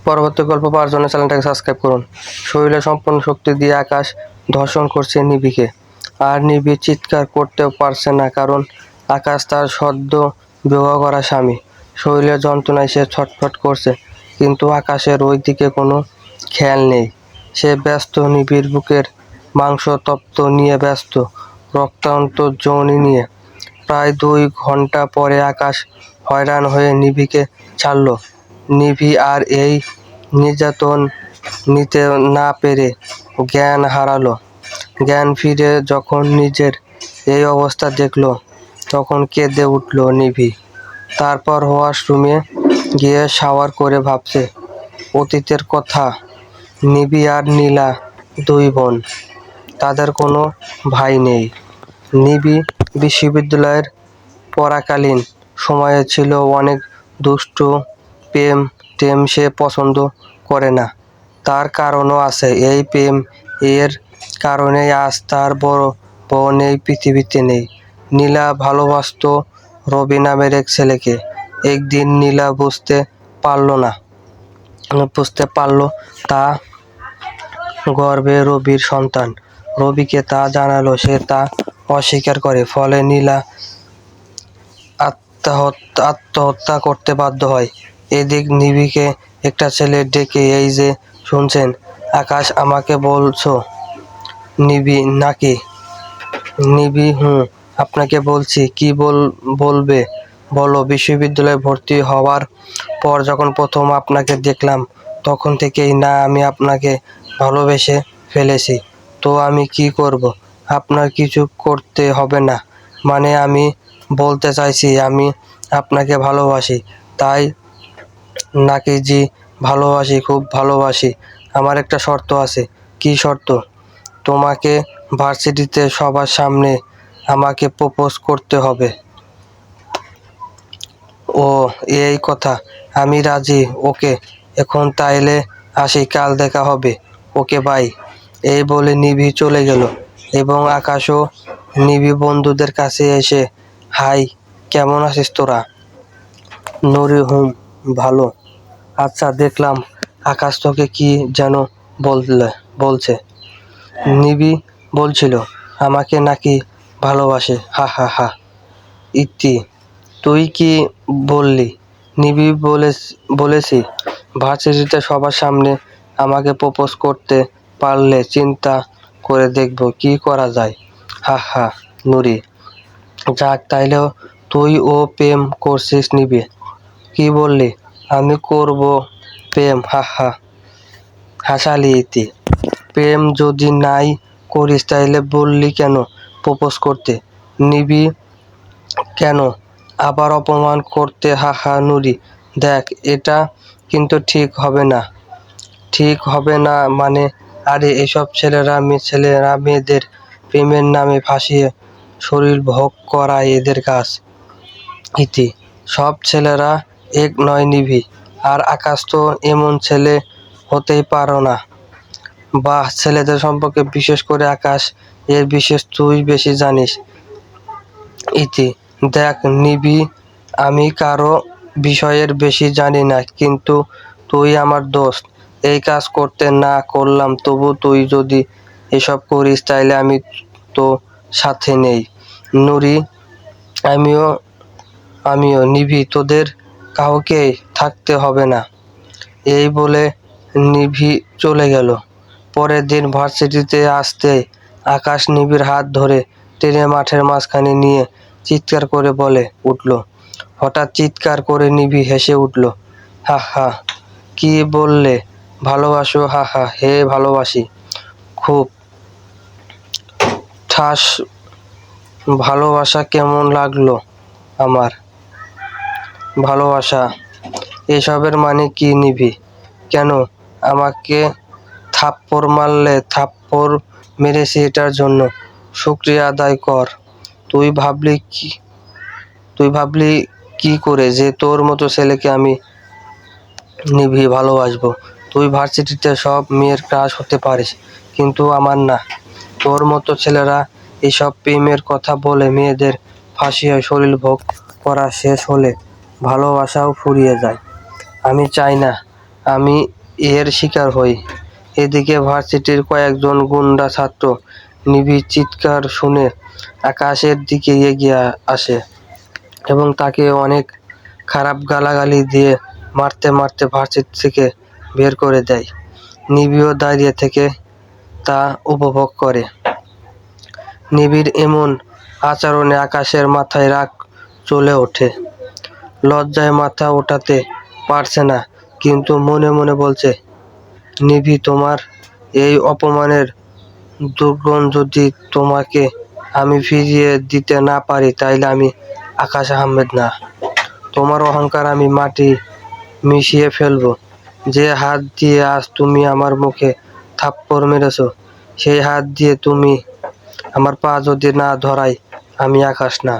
পরবর্তী গল্প পাওয়ার জন্য চ্যানেলটাকে সাবস্ক্রাইব করুন। শরীরে সম্পূর্ণ শক্তি দিয়ে আকাশ ধর্ষণ করছে নিবিকে, আর নিবি চিৎকার করতেও পারছে না, কারণ আকাশ তার সদ্য বিবাহ করা স্বামী। শরীরের যন্ত্রণায় সে ছটফট করছে, কিন্তু আকাশের ওই দিকে কোনো খেয়াল নেই। সে ব্যস্ত নিবিড় বুকের মাংস তপ্ত নিয়ে, ব্যস্ত রক্তান্ত যোনি নিয়ে। প্রায় 2 ঘন্টা পরে আকাশ হয়রান হয়ে নিবিকে ছাড়ল। নিভি আর এই নির্যাতন নিতে না পেরে জ্ঞান হারালো। জ্ঞান ফিরে যখন নিজের এই অবস্থা দেখল, তখন কেঁদে উঠল নিভি। তারপর ওয়াশরুমে গিয়ে শাওয়ার করে ভাবছে অতীতের কথা। নিভি আর নীলা 2 বোন, তাদের কোনো ভাই নেই। নিভি বিশ্ববিদ্যালয়ের পড়াকালীন সময়ে ছিল অনেক দুষ্টু, প্রেম সে পছন্দ করে না। তার কারণও আছে। এই প্রেম এর কারণেই আজ তার বড় বোন এই পৃথিবীতে নেই। নীলা ভালোবাসত রবি নামের এক ছেলেকে। একদিন নীলা বুঝতে পারল তা গর্ভে রবির সন্তান। রবিকে তা জানালো, সে তা অস্বীকার করে। ফলে নীলা আত্মহত্যা করতে বাধ্য হয়। এদিক নিবিকে একটা ছেলে ডেকে, এই যে শুনছেন? আকাশ, আমাকে বলছো? নিবি নাকি? নিবি, আপনাকে বলছি। কি বলবে বলো। বিশ্ববিদ্যালয়ে ভর্তি হওয়ার পর যখন প্রথম আপনাকে দেখলাম, তখন থেকেই না আমি আপনাকে ভালোবেসে ফেলেছি। তো আমি কি করব? আপনার কিছু করতে হবে না। মানে আমি বলতে চাইছি, আমি আপনাকে ভালোবাসি। তাই নাকি? জি ভালোবাসি, খুব ভালোবাসি। আমার একটা শর্ত আছে। কি শর্ত? তোমাকে ভার্সিটিতে সবার সামনে আমাকে প্রপোজ করতে হবে। ও, এই কথা। আমি রাজি। ওকে, এখন তাইলে আসি, কাল দেখা হবে। ওকে, বাই। এই বলে নিভি চলে গেল এবং আকাশও নিভি বন্ধুদের কাছে এসে, হাই, কেমন আছিস তোরা? নুরি, ভালো। আচ্ছা, দেখলাম আকাশ তোকে কি যেন বলছে। নিবি বলছিল আমাকে নাকি ভালোবাসে। হা হা হা। ইতি, তুই কি বললি? নিবি বলেছি ভার্সিটিতে সবার সামনে আমাকে প্রপোজ করতে পারলে চিন্তা করে দেখব কি করা যায়। হা হা। নুরি, যাক, তাইলেও তুই ও প্রেম করছিস নিবি? কি বললি? আমি করব প্রেম? হা হা। হাসালি ইতি। প্রেম যদি নাই করিস তাইলে বললি কেন প্রপোজ করতে? নিবি, কেন আবার অপমান করতে? হা হা। নুরি, দেখ, এটা কিন্তু ঠিক হবে না। ঠিক হবে না মানে? আরে এসব ছেলেরা মেয়েদের প্রেমের নামে ফাঁসিয়ে শরীর ভোগ করায় এদের কাজ। ইতি, সব ছেলেরা এক নয় নিভি। আর আকাশ তো এমন ছেলে হতেই পারো না। বাহ, ছেলেদের সম্পর্কে বিশেষ করে আকাশ এর বিশেষ তুই বেশি জানিস। ইতি, দেখ নিবি, আমি কারো বিষয়ের বেশি জানি না, কিন্তু তুই আমার দোস্ত। এই কাজ করতে না করলাম, তবু তুই যদি এসব করিস তাইলে আমি তো সাথে নেই। নুরি, আমিও নিভি, তোদের কাউকে থাকতে হবে না। এই বলে নিভি চলে গেল। পরের দিন ভার্সিটিতে আসতে আকাশ নিবির হাত ধরে টেনে মাঠের মাঝখানে নিয়ে চিৎকার করে বলে উঠল। হঠাৎ চিৎকার করে নিভি হেসে উঠল। হা হা। কি বললে? ভালোবাসো? হা হা। হে, ভালোবাসি খুব। ঠাস। ভালোবাসা কেমন লাগলো আমার? ভালোবাসা এসবের মানে কি নিভি? কেন আমাকে থাপ্পড় মারলে? থাপ্পড় মেরেছি এটার জন্য শুকরিয়া আদায় কর। তুই ভাবলি কি করে যে তোর মতো ছেলেকে আমি নিভি ভালোবাসবো? তুই ভার্সিটিতে সব মেয়ের ক্রাশ হতে পারিস, কিন্তু আমার না। তোর মতো ছেলেরা এইসব প্রেমের কথা বলে মেয়েদের ফাঁসিয়ে শরীর ভোগ করা শেষ হলে ভালোবাসাও ফুরিয়ে যায়। আমি চাই না আমি এর শিকার হই। এদিকে ভার্সিটির কয়েকজন গুন্ডা ছাত্র নিবিড় চিৎকার শুনে আকাশের দিকে এগিয়ে আসে এবং তাকে অনেক খারাপ গালাগালি দিয়ে মারতে মারতে ভার্সিটি থেকে বের করে দেয়। নিবিড়ও দাঁড়িয়ে থেকে তা উপভোগ করে। নিবিড় এমন আচরণে আকাশের মাথায় রাগ চলে ওঠে। লজ্জায় মাথা ওঠাতে পারছে না, কিন্তু মনে মনে বলছে, নিভি, তোমার এই অপমানের দুর্গুণ যদি তোমাকে আমি ফিরিয়ে দিতে না পারি, তাইলে আমি আকাশ আহমেদ না। তোমার অহংকার আমি মাটি মিশিয়ে ফেলবো। যে হাত দিয়ে আজ তুমি আমার মুখে থাপ্পড় মেরেছো, সেই হাত দিয়ে তুমি আমার পা যদি না ধরাই, আমি আকাশ না।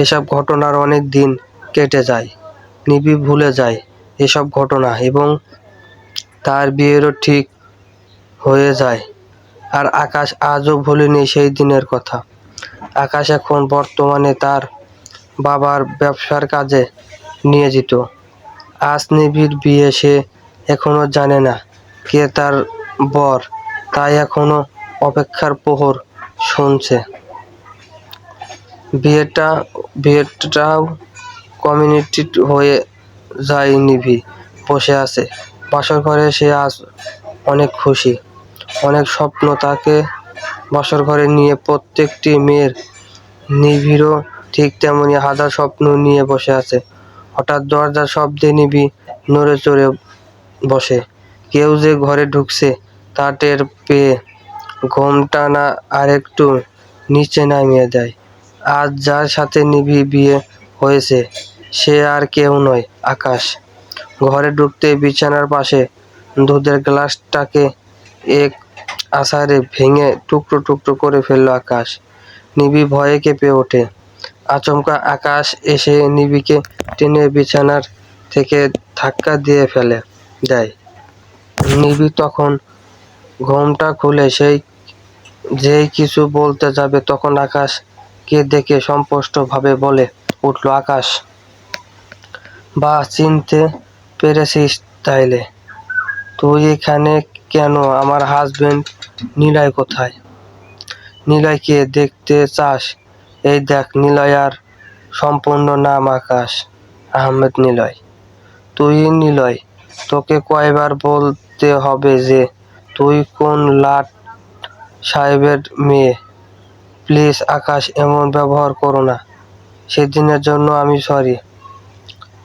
এসব ঘটনার অনেক দিন কেটে যায়। নিবি ভুলে যায় এসব ঘটনা এবং তার বিয়েরও ঠিক হয়ে যায়। আর আকাশ আজও ভুলেনি সেই দিনের কথা। আকাশ এখন বর্তমানে তার বাবার ব্যবসার কাজে নিয়োজিত। আজ নিবিড় বিয়ে, সে এখনো জানে না কে তার বর, তাই এখনো অপেক্ষার প্রহর শুনছে। বিয়েটাও কমিউনিটি হয়ে যায়। নিভি বসে আছে বাসর ঘরে। সে আজ অনেক খুশি, অনেক স্বপ্ন তাকে বাসর ঘরে নিয়ে। প্রত্যেকটি মেয়ের নিবিড়ও ঠিক তেমনি হাজার স্বপ্ন নিয়ে বসে আছে। হঠাৎ দরজার শব্দে নিবি নড়ে চড়ে বসে। কেউ যে ঘরে ঢুকছে তা টের পেয়ে ঘোমটা না আরেকটু নিচে নামিয়ে দেয়। আজ যার সাথে নিবি বিয়ে হয়েছে সে আর কেউ নয়, আকাশ। ঘরে ঢুকতে বিছানার পাশে দুধের গ্লাসটাকে এক আছাড়ে ভেঙে টুকরো টুকরো করে ফেলল আকাশ। নিবি ভয়ে কেঁপে ওঠে। আচমকা আকাশ এসে নিবিকে টেনে বিছানার থেকে ধাক্কা দিয়ে ফেলে দেয়। নিবি তখন ঘোমটা খুলে যেই কিছু বলতে যাবে, তখন আকাশকে দেখে স্পষ্টভাবে বলে উঠল, আকাশ, বাহ, চিনতে পেরেছিস তাইলে? তুই এখানে কেন? আমার হাজবেন্ড নিলয় কোথায়? নিলয়কে দেখতে চাস? এই দেখ, নিলয়। সম্পূর্ণ নাম আকাশ আহমেদ নিলয়। তুই নিলয়? তোকে কয়বার বলতে হবে যে তুই কোন লাট সাহেবের মেয়ে? প্লিজ আকাশ, এমন ব্যবহার করো না। সেদিনের জন্য আমি সরি।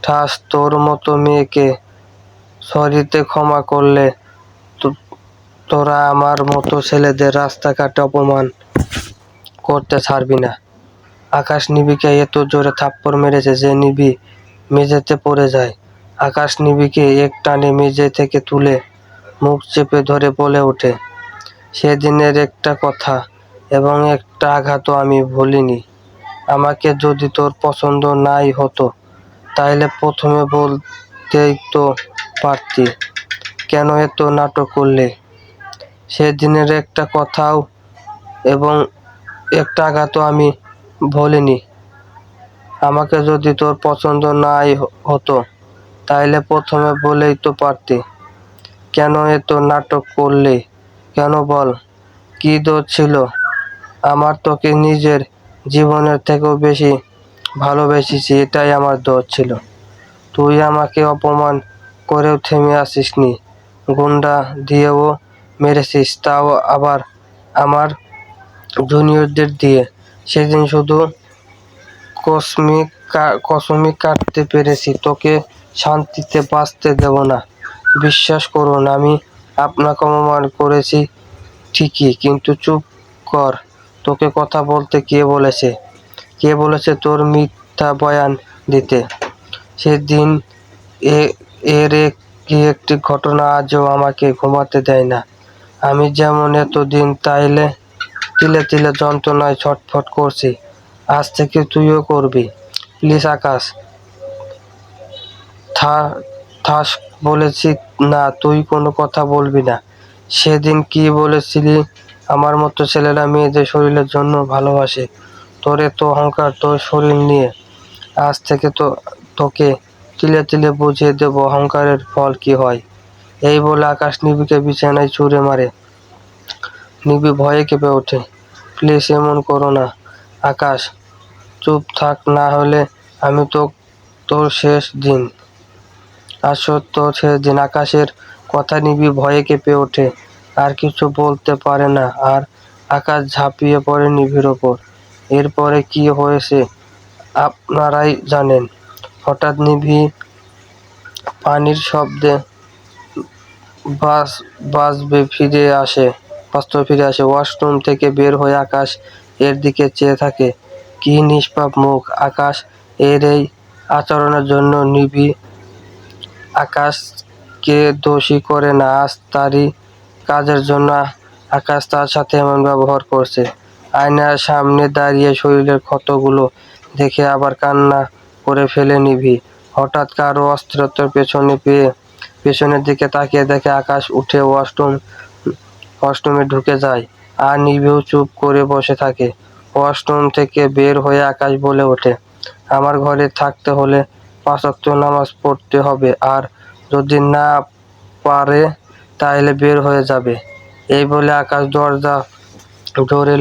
ঠাস, তোর মতো মেয়েকে সরিতে ক্ষমা করলে তোরা আমার মতো ছেলেদের রাস্তাঘাটে অপমান করতে ছাড়বি না। আকাশ নিবিকে এত জোরে থাপ্পড় মেরেছে যে নিবি মেঝেতে পড়ে যায়। আকাশ নিবিকে এক টানে মেঝে থেকে তুলে মুখ চেপে ধরে বলে ওঠে, সেদিনের একটা কথা এবং একটা আঘাতও আমি ভুলিনি। আমাকে যদি তোর পছন্দ নাই হতো, তাইলে প্রথমে বলতেই তো পারতি। কেন এত নাটক করলে? সেদিনের একটা কথাও এবং একটা আঘাতও আমি ভুলিনি। আমাকে যদি তোর পছন্দ নাই হতো, তাইলে প্রথমে বলেই তো পারতি। কেন এত নাটক করলে? কেন বল? কি দোষ ছিল? আমার তোকে নিজের জীবনের থেকেও বেশি ভালোবেসেছি, এটাই আমার দোষ ছিল। তুই আমাকে অপমান করেও থেমে আসিসনি, গুন্ডা দিয়েও মেরেছিস, তাও আবার আমার জুনিয়রদের দিয়ে। সেদিন শুধু কসমি কাটতে পেরেছি, তোকে শান্তিতে বাঁচতে দেব না। বিশ্বাস করুন, আমি আপনাকে অপমান করেছি ঠিকই, কিন্তু চুপ কর। তোকে কথা বলতে কে বলেছে? কে বলেছে তোর মিথ্যা বয়ান দিতে? সেদিন এর একটি ঘটনা আজও আমাকে ঘুমাতে দেয় না। আমি যেমন এতদিন তিলে তিলে যন্ত্রণায় ছটফট করছি, আজ থেকে তুইও করবি। প্লিজ আকাশ, থাস, বলেছি না, তুই কোনো কথা বলবি না। সেদিন কি বলেছিলি? আমার মতো ছেলেরা মেয়েদের শরীরের জন্য ভালোবাসে। তোর এত অহংকার তোর শরীর নিয়ে। আজ থেকে তোকে তিলে তিলে বুঝিয়ে দেব অহংকারের ফল কি হয়। এই বলে আকাশ নিবিকে বিছানায় ছুঁড়ে মারে। নিবি ভয়ে কেঁপে ওঠে। প্লিজ এমন করো না আকাশ, চুপ থাক, না হলে আমি তো তোর শেষ দিন। তোর শেষ দিন। আকাশের কথা নিবি ভয়ে কেঁপে ওঠে, আর কিছু বলতে পারে না। আর আকাশ ঝাঁপিয়ে পড়ে নিবির ওপর। এরপরে কি হয়েছে আপনারাই জানেন। হঠাৎ নিভি পানির শব্দে বাস্তবে ফিরে আসে। ওয়াশরুম থেকে বের হয়ে আকাশ এর দিকে চেয়ে থাকে। কি নিষ্পাপ মুখ আকাশ এর এই আচরণের জন্য নিভি আকাশকে দোষী করে না। আজ তারই কাজের জন্য আকাশ তার সাথে এমন ব্যবহার করছে। আয়নার সামনে দাঁড়িয়ে শরীরের ক্ষতগুলো দেখে আবার কান্না করে ফেলে নিভি। হঠাৎ কারো অস্থিরতার পেছনের দিকে তাকিয়ে দেখে আকাশ উঠে ওয়াশরুমে ঢুকে যায়। আর নিভিও চুপ করে বসে থাকে। ওয়াশরুম থেকে বের হয়ে আকাশ বলে ওঠে, আমার ঘরে থাকতে হলে 5 ওয়াক্ত নামাজ পড়তে হবে, আর যদি না পারে তাহলে বের হয়ে যাবে। এই বলে আকাশ দরজা জোরে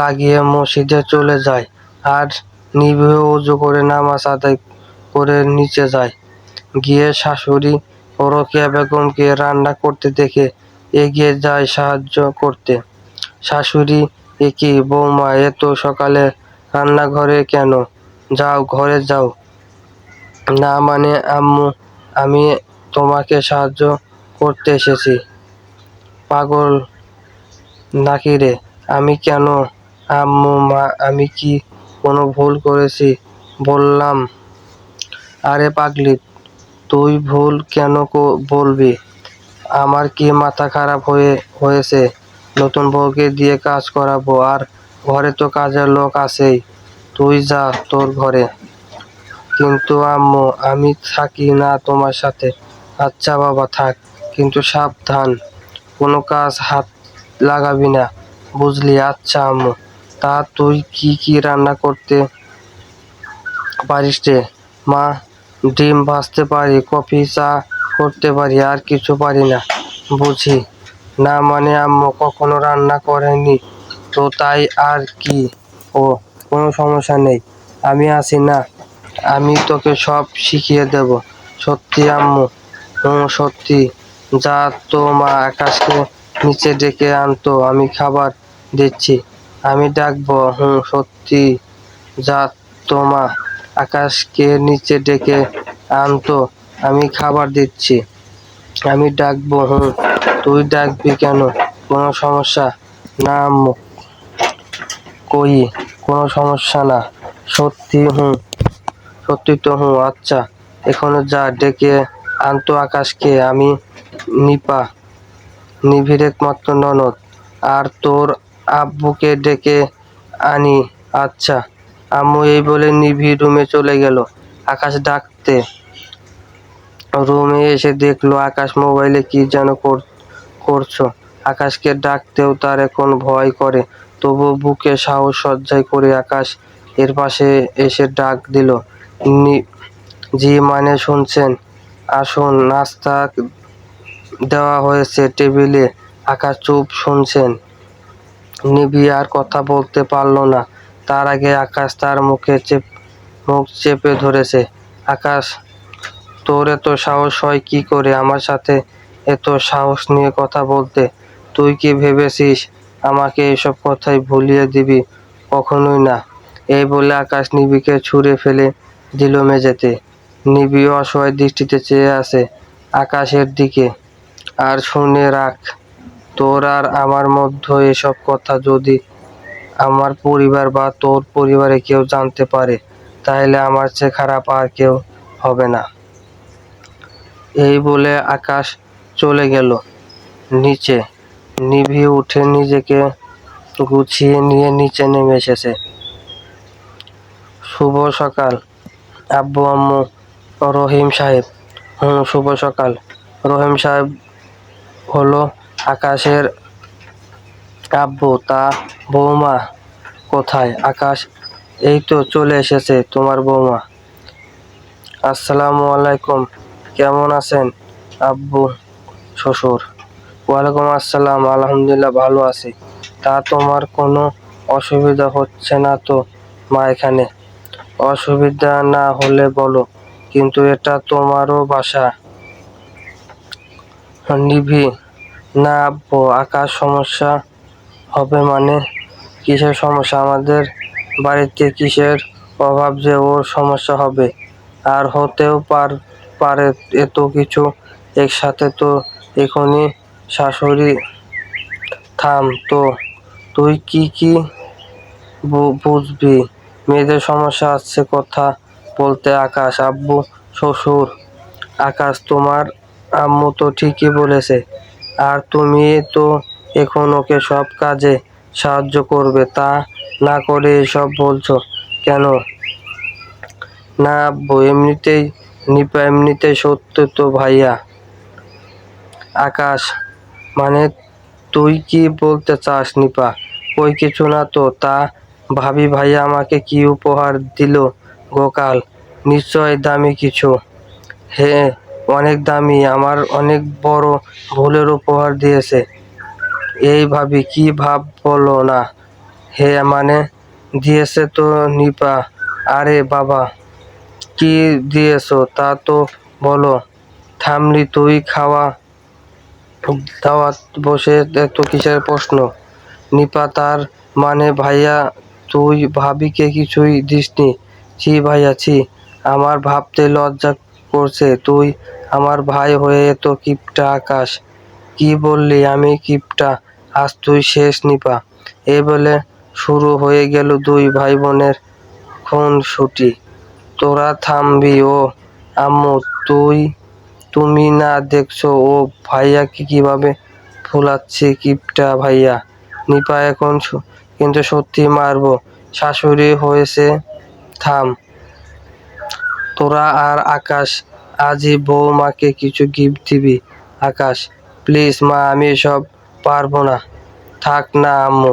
লাগিয়ে মসজিদে চলে যায়। আর নিভিও উজু করে নামাজ আদায় করে নিচে যায়। গিয়ে শাশুড়ি রোকেয়া বেগমকে রান্না করতে দেখে এগিয়ে যায় সাহায্য করতে। শাশুড়ি, এ কি বৌমা, এত সকালে রান্নাঘরে কেন? যাও, ঘরে যাও। না মানে আম্মু, আমি তোমাকে সাহায্য করতে এসেছি। পাগল নাকি রে? আমি কেন? আম্মু, মা, আমি কি কোনো ভুল করেছি বললাম? আরে পাগলি, তুই ভুল কেন বলবি? আমার কি মাথা খারাপ হয়েছে? নতুন বউকে দিয়ে কাজ করাবো, আর ঘরে তো কাজের লোক আছেই। তুই যা তোর ঘরে। কিন্তু আম্মু, আমি থাকি না তোমার সাথে? আচ্ছা বাবা থাক, কিন্তু সাবধান, কোনো কাজ হাত লাগাবি না, বুঝলি? আচ্ছা আম্মু। তা তুই কি কি রান্না করতে পারিস রে? মা, ডিম ভাজতে পারি, কফি চা করতে পারি, আর কিছু পারি না। বুঝি না মানে আম্মু কখনো রান্না করেনি তো তাই আর কি। ও, কোনো সমস্যা নেই, আমি আছি না, আমি তোকে সব শিখিয়ে দেব। সত্যি আম্মু? হুম সত্যি। যা তো মা আকাশকে নিচে ডেকে আনতো, আমি খাবার দিচ্ছি। আমি ডাকবো? হুম সত্যি। যা তো মা আকাশকে নিচে ডেকে আনতো, আমি খাবার দিচ্ছি। আমি ডাকবো? হুম। তুই ডাকবি কেন? কোনো সমস্যা না আম্মু। কই, কোনো সমস্যা না। সত্যি? হুম সত্যি তো। হুম আচ্ছা, এখনো যা ডেকে আনতো আকাশকে। আমি নিভির একমাত্র ননদ, আর তোর আব্বুকে ডেকে আনি। আচ্ছা আম্মু। এই বলে নিভি রুমে চলে গেল। আকাশ ডাকতে রুমে এসে দেখলো আকাশ মোবাইলে কি যেন করছো। আকাশকে ডাকতেও তার এখন ভয় করে, তবু বুকে সাহস সঞ্চয় করে আকাশ এর পাশে এসে ডাক দিল, জি মানে শুনছেন? আসুন, নাস্তা দেওয়া হয়েছে টেবিলে। আকাশ চুপ শুনছেন। নিভি আর কথা বলতে পারল না। তার আগে আকাশ তার মুখ চেপে ধরেছে। আকাশ, তোর এত সাহস হয় কি করে আমার সাথে এত সাহস নিয়ে কথা বলতে? তুই কি ভেবেছিস আমাকে এসব কথাই ভুলিয়ে দিবি? কখনোই না। এই বলে আকাশ নিবিকে ছুঁড়ে ফেলে দিল মেঝেতে। নিবি অসহায় দৃষ্টিতে চেয়ে আছে আকাশের দিকে। আর শুনে রাখ, তোর আর আমার মধ্যে এসব কথা যদি আমার পরিবার বা তোর পরিবারে কেউ জানতে পারে, তাহলে আমার চেয়ে খারাপ আর কেউ হবে না। এই বলে আকাশ চলে গেল নিচে। নিভি উঠে নিজেকে গুছিয়ে নিয়ে নিচে নেমে এসেছে। শুভ সকাল আব্বু, আম্মু, রহিম সাহেব। হুম শুভ সকাল। রহিম সাহেব হলো আকাশের আব্বু। তা বৌমা কোথায়? আকাশ, এই তো চলে এসেছে তোমার বৌমা। আসসালামু আলাইকুম, কেমন আছেন আব্বু শ্বশুর? ওয়ালাইকুম আসসালাম, আলহামদুলিল্লাহ ভালো আছি। তা তোমার কোনো অসুবিধা হচ্ছে না তো মা এখানে? অসুবিধা না হলে বলো, কিন্তু এটা তোমারও বাসা। নিভি: না আব্বু, আকাশ সমস্যা হবে মানে? কিসের সমস্যা? আমাদের বাড়িতে কিসের অভাব যে ওর সমস্যা হবে? আর হতেও পারে এত কিছু একসাথে তো এখনই শাশুড়ি। থাম তো, তুই কি বুঝবি? মেয়েদের সমস্যা আছে কথা বলতে। আকাশ: আব্বু শ্বশুর। আকাশ: তোমার আম্মু তো ঠিকই বলেছে, আর তুমি তো এখন ওকে সব কাজে সাহায্য করবে, তা না করে এসব বলছো কেন? না আব্বু, এমনিতেই নিপা এমনিতেই সত্য তো ভাইয়া। আকাশ: মানে তুই কি বলতে চাস নিপা? কই কিছু না তো। তা ভাবি ভাইয়া আমাকে কি উপহার দিল গোকাল? নিশ্চয় দামি কিছু। হ্যাঁ, অনেক দামি। আমার অনেক বড় ভুলের উপহার দিয়েছে। এই ভাবি কি ভাব বলো না। হ্যাঁ মানে দিয়েছে তো নিপা। আরে বাবা, কি দিয়েছো তা তো বলো। থামলি তুই? খাওয়া দাওয়াত বসে এত কিসের প্রশ্ন? নিপা: তার মানে ভাইয়া তুই ভাবিকে কিছুই দিসনি? ছি ভাইয়া ছি, আমার ভাবতে লজ্জা করছে। তুই আমার ভাই হয়ে এত কিপটা। আকাশ: কি বললি আমি কিপটা? আজ তুই শেষ নিপা। এই বলে শুরু হয়ে গেল দুই ভাই বোনের খুনসুটি। তোরা থামবি? ও আম্মু, তুমি না দেখছো ও ভাইয়াকে কিভাবে ফুলাচ্ছে? কিপটা ভাইয়া। নিপা: এখন কিন্তু সত্যি মারবো। শাশুড়ি হয়েছে। থাম তোরা। আর আকাশ: আজই বৌমাকে কিছু গিফট দিবি। আকাশ: প্লিজ মা, আমি এসব পারবো না। থাক না আম্মু,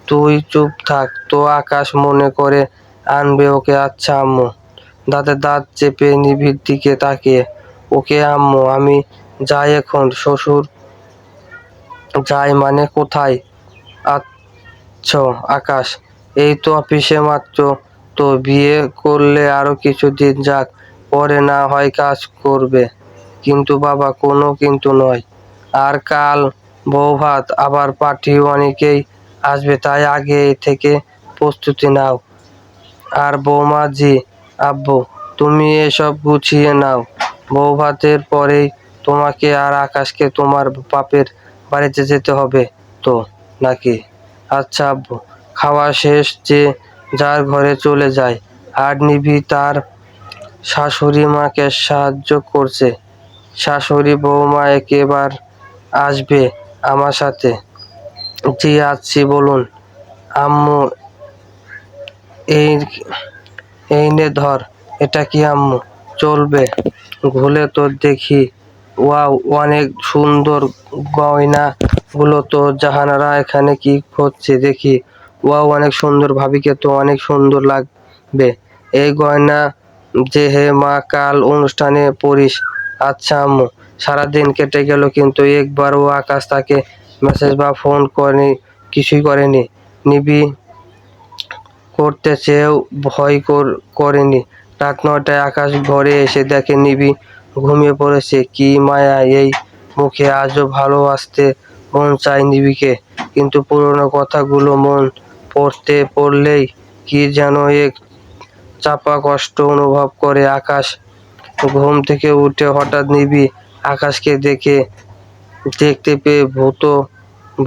তুই চুপ থাক তো। আকাশ মনে করে আনবে ওকে। আচ্ছা আম্মু। দাঁতে দাঁত চেপে নিভির দিকে তাকিয়ে, ওকে আম্মু, আমি যাই এখন। শ্বশুর: যাই মানে কোথায়? আচ্ছা আকাশ: এই তো অফিসে মাত্র তো। বিয়ে করলে আরো কিছুদিন যাক, পরে না হয় কাজ করবে। কিন্তু বাবা, কোনো কিন্তু নয়। আর কাল বৌভাত, আবার পার্টিও অনেকেই আসবে, তাই আগে থেকে প্রস্তুতি নাও। আর বৌমা: জি আব্বু, তুমি এসব গুছিয়ে নাও। বৌভাতের পরেই তোমাকে আর আকাশকে তোমার বাপের বাড়িতে যেতে হবে তো, নাকি? আচ্ছা আব্বু। খাওয়া শেষ, যে যার ঘরে চলে যায়। আর নিভি তার শাশুড়ি মাকে সাহায্য করছে। শাশুড়ি: বৌমা একেবার আসবে আমার সাথে? জি আসছি, বলুন। আম্মু, এই এই নে ধর। এটা কি আম্মু? চলবে? খুলে তো দেখি। ওয়াও, অনেক সুন্দর গয়না গুলো তো। জাহানারা এখানে কি হচ্ছে দেখি। ওয়াও, অনেক সুন্দর। ভাবিকে তো অনেক সুন্দর লাগবে এই গয়না। যে হে মা, কাল অনুষ্ঠানে পরিস। আচ্ছা আম্মু। সারাদিন কেটে গেল, কিন্তু একবারও আকাশ তাকে মেসেজ বা ফোন করেনি, কিছুই করেনি। নিবি করতে চেয়েও ভয় করেনি। রাত 9টায় আকাশ ঘরে এসে দেখে নিবি ঘুমিয়ে পড়েছে। কি মায়া এই মুখে! আজও ভালোবাসতে মন চায় নিবিকে, কিন্তু পুরনো কথাগুলো মন পড়লেই কি যেন এক চাপা কষ্ট অনুভব করে আকাশ। ঘুম থেকে উঠে হঠাৎ নিবি আকাশকে দেখতে পেয়ে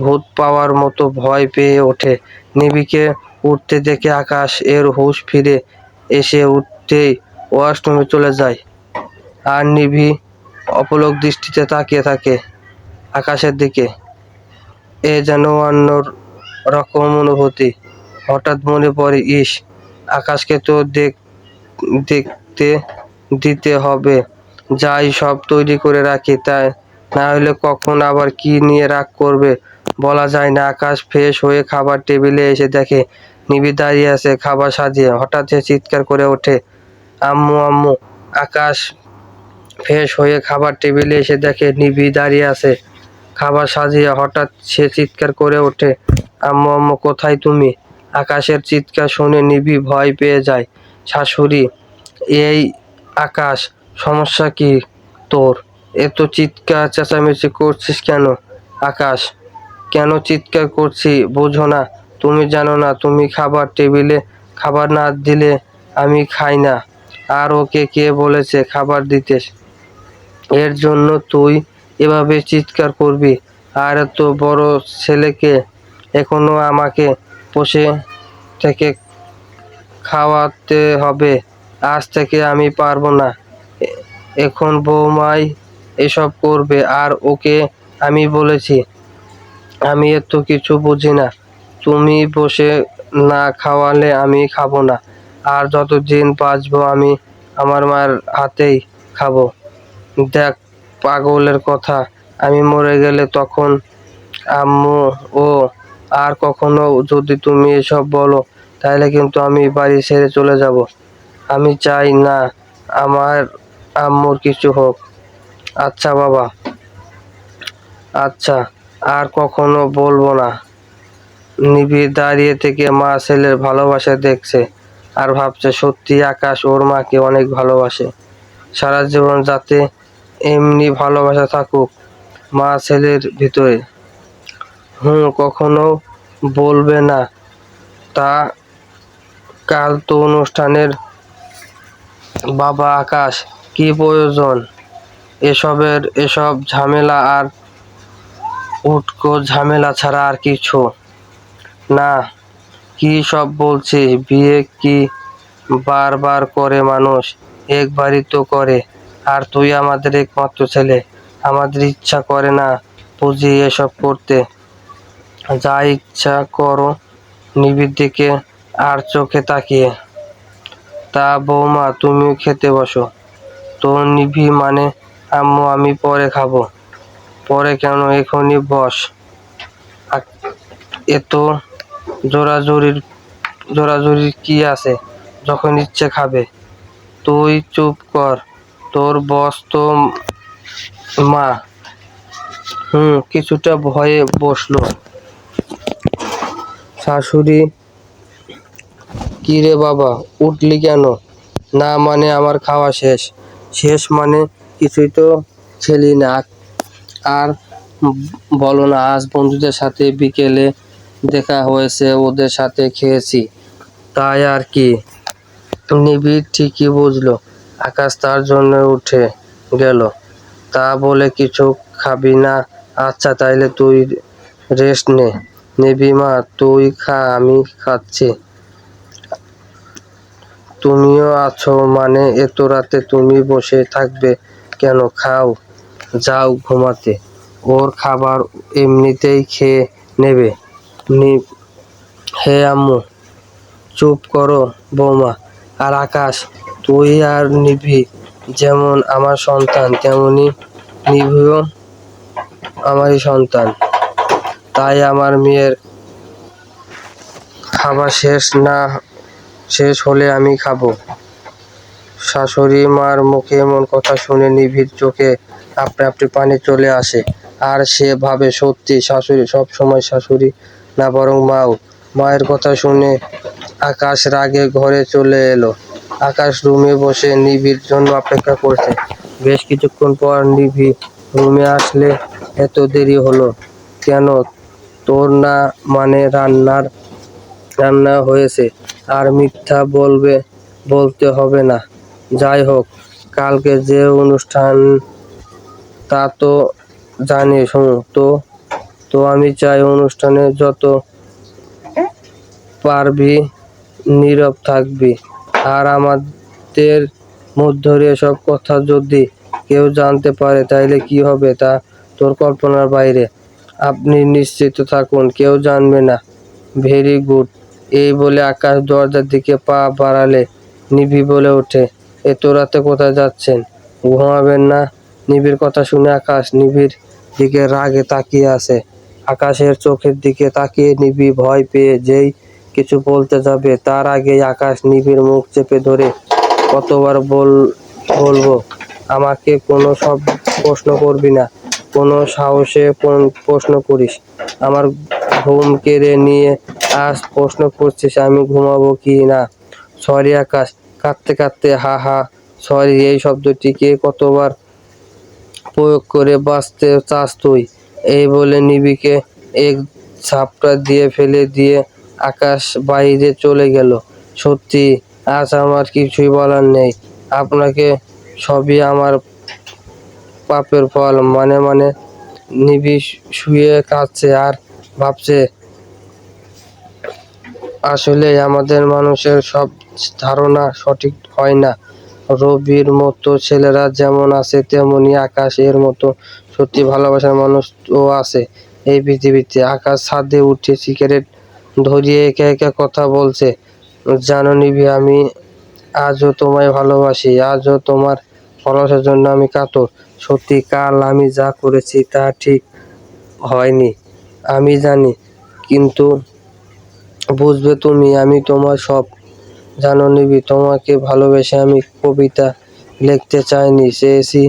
ভূত পাওয়ার মতো ভয় পেয়ে ওঠে। নিবিকে উঠতে দেখে আকাশ এর হুঁশ ফিরে এসে উঠতেই ওয়াশরুমে চলে যায়। আর নিভি অপলক দৃষ্টিতে তাকিয়ে থাকে আকাশের দিকে। এ যেন অন্য রকম অনুভূতি। হঠাৎ মনে পড়ে, ইস, আকাশকে তো দেখতে দিতে হবে। যাই, সব তৈরি করে রাখি, তাই না হলে কখন আবার কি নিয়ে রাগ করবে বলা যায় না। আকাশ ফ্রেশ হয়ে খাবার টেবিলে এসে দেখে নিবি দাঁড়িয়ে আছে খাবার সাজিয়ে। হঠাৎ সে চিৎকার করে ওঠে, আম্মু আম্মু! আকাশ ফ্রেশ হয়ে খাবার টেবিলে এসে দেখে নিভি দাঁড়িয়ে আছে খাবার সাজিয়ে। হঠাৎ সে চিৎকার করে ওঠে, আম্মু আম্মু কোথায় তুমি? আকাশের চিৎকার শুনে নিভি ভয় পেয়ে যায়। শাশুড়ি, এই আকাশ, সমস্যা কি তোর? এত চিৎকার চেঁচামেচি করছিস কেন? আকাশ, কেন চিৎকার করছি বোঝো না? তুমি জানো না তুমি খাবার টেবিলে খাবার না দিলে আমি খাই না। আর ওকে কে বলেছে খাবার দিতে? এর জন্য তুই এভাবে চিৎকার করবি? আর এত বড় ছেলেকে এখনো আমাকে বসে থেকে খাওয়াতে হবে? আজ থেকে আমি পারবো না। এখন বৌমাই এসব করবে আর ওকে আমি বলেছি। আমি এত কিছু বুঝি না। তুমি বসে না খাওয়ালে আমি খাবো না। আর যতদিন বাঁচবো আমি আমার মায়ের হাতেই খাবো। দেখ পাগলের কথা, আমি মরে গেলে তখন আম্মু ও আর কখনো যদি তুমি এসব বলো তাহলে কিন্তু আমি বাড়ি ছেড়ে চলে যাব। আমি চাই না আমার আম্মুর কিছু হোক। আচ্ছা বাবা, আচ্ছা, আর কখনো বলবো না। নিভি দাঁড়িয়ে থেকে মা ছেলের ভালোবাসা দেখছে আর ভাবছে সত্যি আকাশ ওর মাকে অনেক ভালোবাসে। সারা জীবন যাতে এমনি ভালোবাসা থাকুক মা ছেলের ভিতরে। কখনো বলবে না তা? কাল তো অনুষ্ঠানের। বাবা আকাশ, কি প্রয়োজন এসব ঝামেলা? আর উটকো ঝামেলা ছাড়া আর কিছু না। কি সব বলছিস? বিয়ে কি বারবার করে মানুষ? একবারই তো করে। আর তুই আমাদের একমাত্র ছেলে, আমাদের ইচ্ছা করে না বুঝি এসব করতে? যা ইচ্ছা করো। নিবিড় দিকে আর চোখে তাকিয়ে, তা বৌমা তুমিও খেতে বসো তো। নিভি মানে, আম্মু আমি পরে খাবো। পরে কেন, এখনই বস। এত জোরাজুরির কি আছে? যখন ইচ্ছে খাবে। তুই চুপ কর, তোর বস তো মা। কিছুটা ভয়ে বসলো। শাশুড়ি, কি রে বাবা, উঠলি কেন? না মানে আমার খাওয়া শেষ। শেষ মানে কিছুই তো ছেলি না। আর বলো না, আজ বন্ধুদের সাথে বিকেলে দেখা হয়েছে, ওদের সাথে খেয়েছি, তাই আর কি। নিবিড় ঠিকই বুঝলো আকাশ তার জন্য উঠে গেল। তা বলে কিছু খাবি না? আচ্ছা তাইলে তুই রেস্ট নে। নিবি মা, তুই খা, আমি খাচ্ছি। তুমিও আছো মানে এত রাতে তুমি বসে থাকবে কেন? খাও, যাও ঘুমাতে। ওর খাবার এমনিতেই খেয়ে নেবে। হে আম্মু, চুপ করো বৌমা। আর আকাশ, তুই আর নিভি যেমন আমার সন্তান তেমনি নিভিও আমারই সন্তান। তাই আমার মেয়ের খাবার শেষ হলে আমি খাবো। শাশুড়ি মার মুখে এমন কথা শুনে নিভির চোখে আপনা আপনি পানি চলে আসে। আর সে ভাবে সত্যি শাশুড়ি সব সময় শাশুড়ি না, বরং মাও। মায়ের কথা শুনে আকাশ রাগে ঘরে চলে এলো। আকাশ রুমে বসে নিভির জন্য অপেক্ষা করছে। বেশ কিছুক্ষণ পর নিভি রুমে আসলে, এত দেরি হলো কেন? তোর না মানে রান্না হয়েছে, আর মিথ্যা বলতে হবে না। যাই হোক, কালকে যে অনুষ্ঠান তা তো জানিস। তো আমি চাই অনুষ্ঠানে যত পারবি নীরব থাকবি। আর আমাদের মধ্যে এসব কথা যদি কেউ জানতে পারে তাইলে কি হবে তা তোর কল্পনার বাইরে। আপনি নিশ্চিত থাকুন, কেউ জানবে না। Very good. এই বলে আকাশ দরজার দিকে পা বাড়ালে নিভি বলে ওঠে, এত রাতে কোথায় যাচ্ছেন? ঘুমাবেন না? নিভির কথা শুনে আকাশ নিভির দিকে রাগে তাকিয়ে আছে। আকাশের চোখের দিকে তাকিয়ে নিভি ভয় পেয়ে যেই কিছু বলতে যাবে তার আগেই আকাশ নিভির মুখ চেপে ধরে কতবার বলবো? আমাকে কোনো সব প্রশ্ন করবি না, কোনো সাহসে প্রশ্ন করিস। আমার ঘুম কেড়ে নিয়ে আজ প্রশ্ন করছিস আমি ঘুমাবো কি না? সরি আকাশ। কাঁদতে কাঁদতে হা হা। সরি এই শব্দটিকে কতবার প্রয়োগ করে বাঁচতে চাস তুই? এই বলে নিবিকে এক ঝাপটা দিয়ে ফেলে দিয়ে আকাশ বাইরে চলে গেল। সত্যি আজ আমার কিছুই বলার নেই। আপনাকে সবই আমার পাপের ফল। মানে নিবি শুয়ে কাঁদছে আর ভাবছে আসলে আমাদের মানুষের সব ধারণা সঠিক হয় না। রবির মতো ছেলেরা যেমন আছে তেমনি আকাশের মতো সত্যি ভালোবাসার মানুষও আছে এই পৃথিবীতে। আকাশ ছাদে উঠে সিগারেট ধরিয়ে একা একা কথা বলছে। জানো নিবি, আমি আজও তোমায় ভালোবাসি, আজও তোমার ভালোবাসার জন্য আমি কাতর। সত্যি কাল আমি যা করেছি তা ঠিক হয়নি আমি জানি, কিন্তু বুঝবে তুমি, আমি তোমার সব। জানো নিবি, তোমাকে ভালোবেসে আমি কবিতা লিখতে চাইনি, চেয়েছি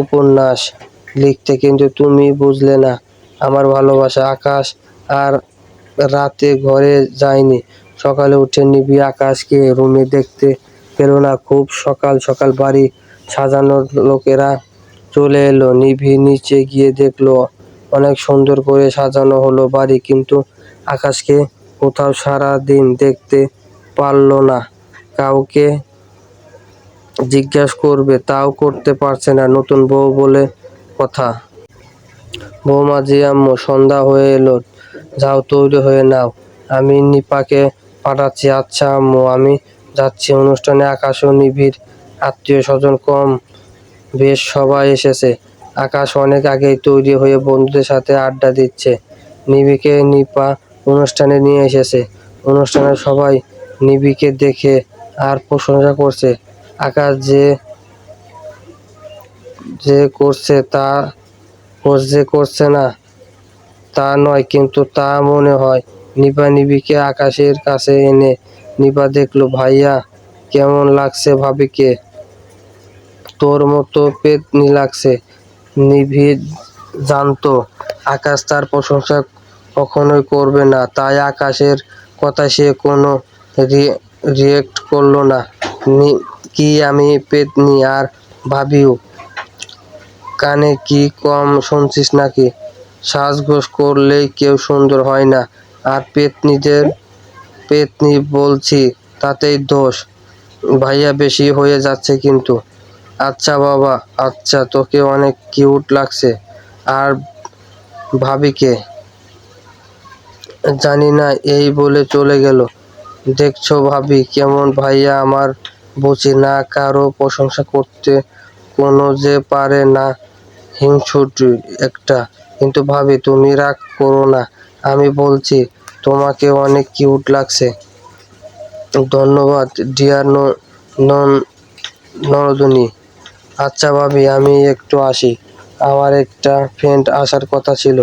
উপন্যাস লিখতে, কিন্তু তুমি বুঝলে না আমার ভালোবাসা। আকাশ আর রাতে ঘরে যায়নি। সকালে উঠে নিবি আকাশকে রুমে দেখতে পেল না। খুব সকাল সকাল বাড়ি সাজানোর লোকেরা চলে এলো। নিভি নিচে গিয়ে দেখলো অনেক সুন্দর করে সাজানো হলো বাড়ি, কিন্তু আকাশকে কোথাও সারা দিন দেখতে পারলো না। কাউকে জিজ্ঞাসা করবে তাও করতে পারছে না, নতুন বউ বলে কথা। বৌমা জি, আম্মু সন্ধ্যা হয়ে এলো, যাও তৈরি হয়ে নাও, আমি নিপাকে পাঠাচ্ছি। আচ্ছা আম্মু, আমি যাচ্ছি। অনুষ্ঠানে আকাশ ও নিবিড় আত্মীয় স্বজন কম বেশ সবাই এসেছে। আকাশ অনেক আগেই তৈরি হয়ে বন্ধুদের সাথে আড্ডা দিচ্ছে। নিবিকে নিপা অনুষ্ঠানে নিয়ে এসেছে। অনুষ্ঠানে সবাই নিবিকে দেখে আর প্রশংসা করছে। আকাশ যে যে করছে তা যে করছে না তা নয়, কিন্তু তা মনে হয়। নিপা নিবিকে আকাশের কাছে এনে নিপা দেখলো, ভাইয়া কেমন লাগছে ভাবিকে? তোর মতো পেতনি লাগছে। নিভি জানতো আকাশ তার প্রশংসা কখনোই করবে না, তাই আকাশের কথায় সে কোনো রিয়েক্ট করলো না। কি আমি পেতনি? আর ভাবিও কানে কি কম শুনছিস নাকি? সাজগোজ করলেই কেউ সুন্দর হয় না, আর পেতনি বলছি তাতেই দোষ। ভাইয়া বেশি হয়ে যাচ্ছে কিন্তু। আচ্ছা বাবা, আচ্ছা, তোকে অনেক কিউট লাগছে। আর ভাবিকে? জানি না, এই বলে চলে গেল। দেখছো ভাবি কেমন? ভাইয়া আমার বুঝি না কারো প্রশংসা করতে কোনো যে পারে না, হিংসুটে একটা। কিন্তু ভাবি তুমি রাগ করো না, আমি বলছি তোমাকে অনেক কিউট লাগছে। ধন্যবাদ ডিয়ার নরদনী। আচ্ছা ভাবি, আমি একটু আসি, আমার একটা ফ্রেন্ড আসার কথা ছিল।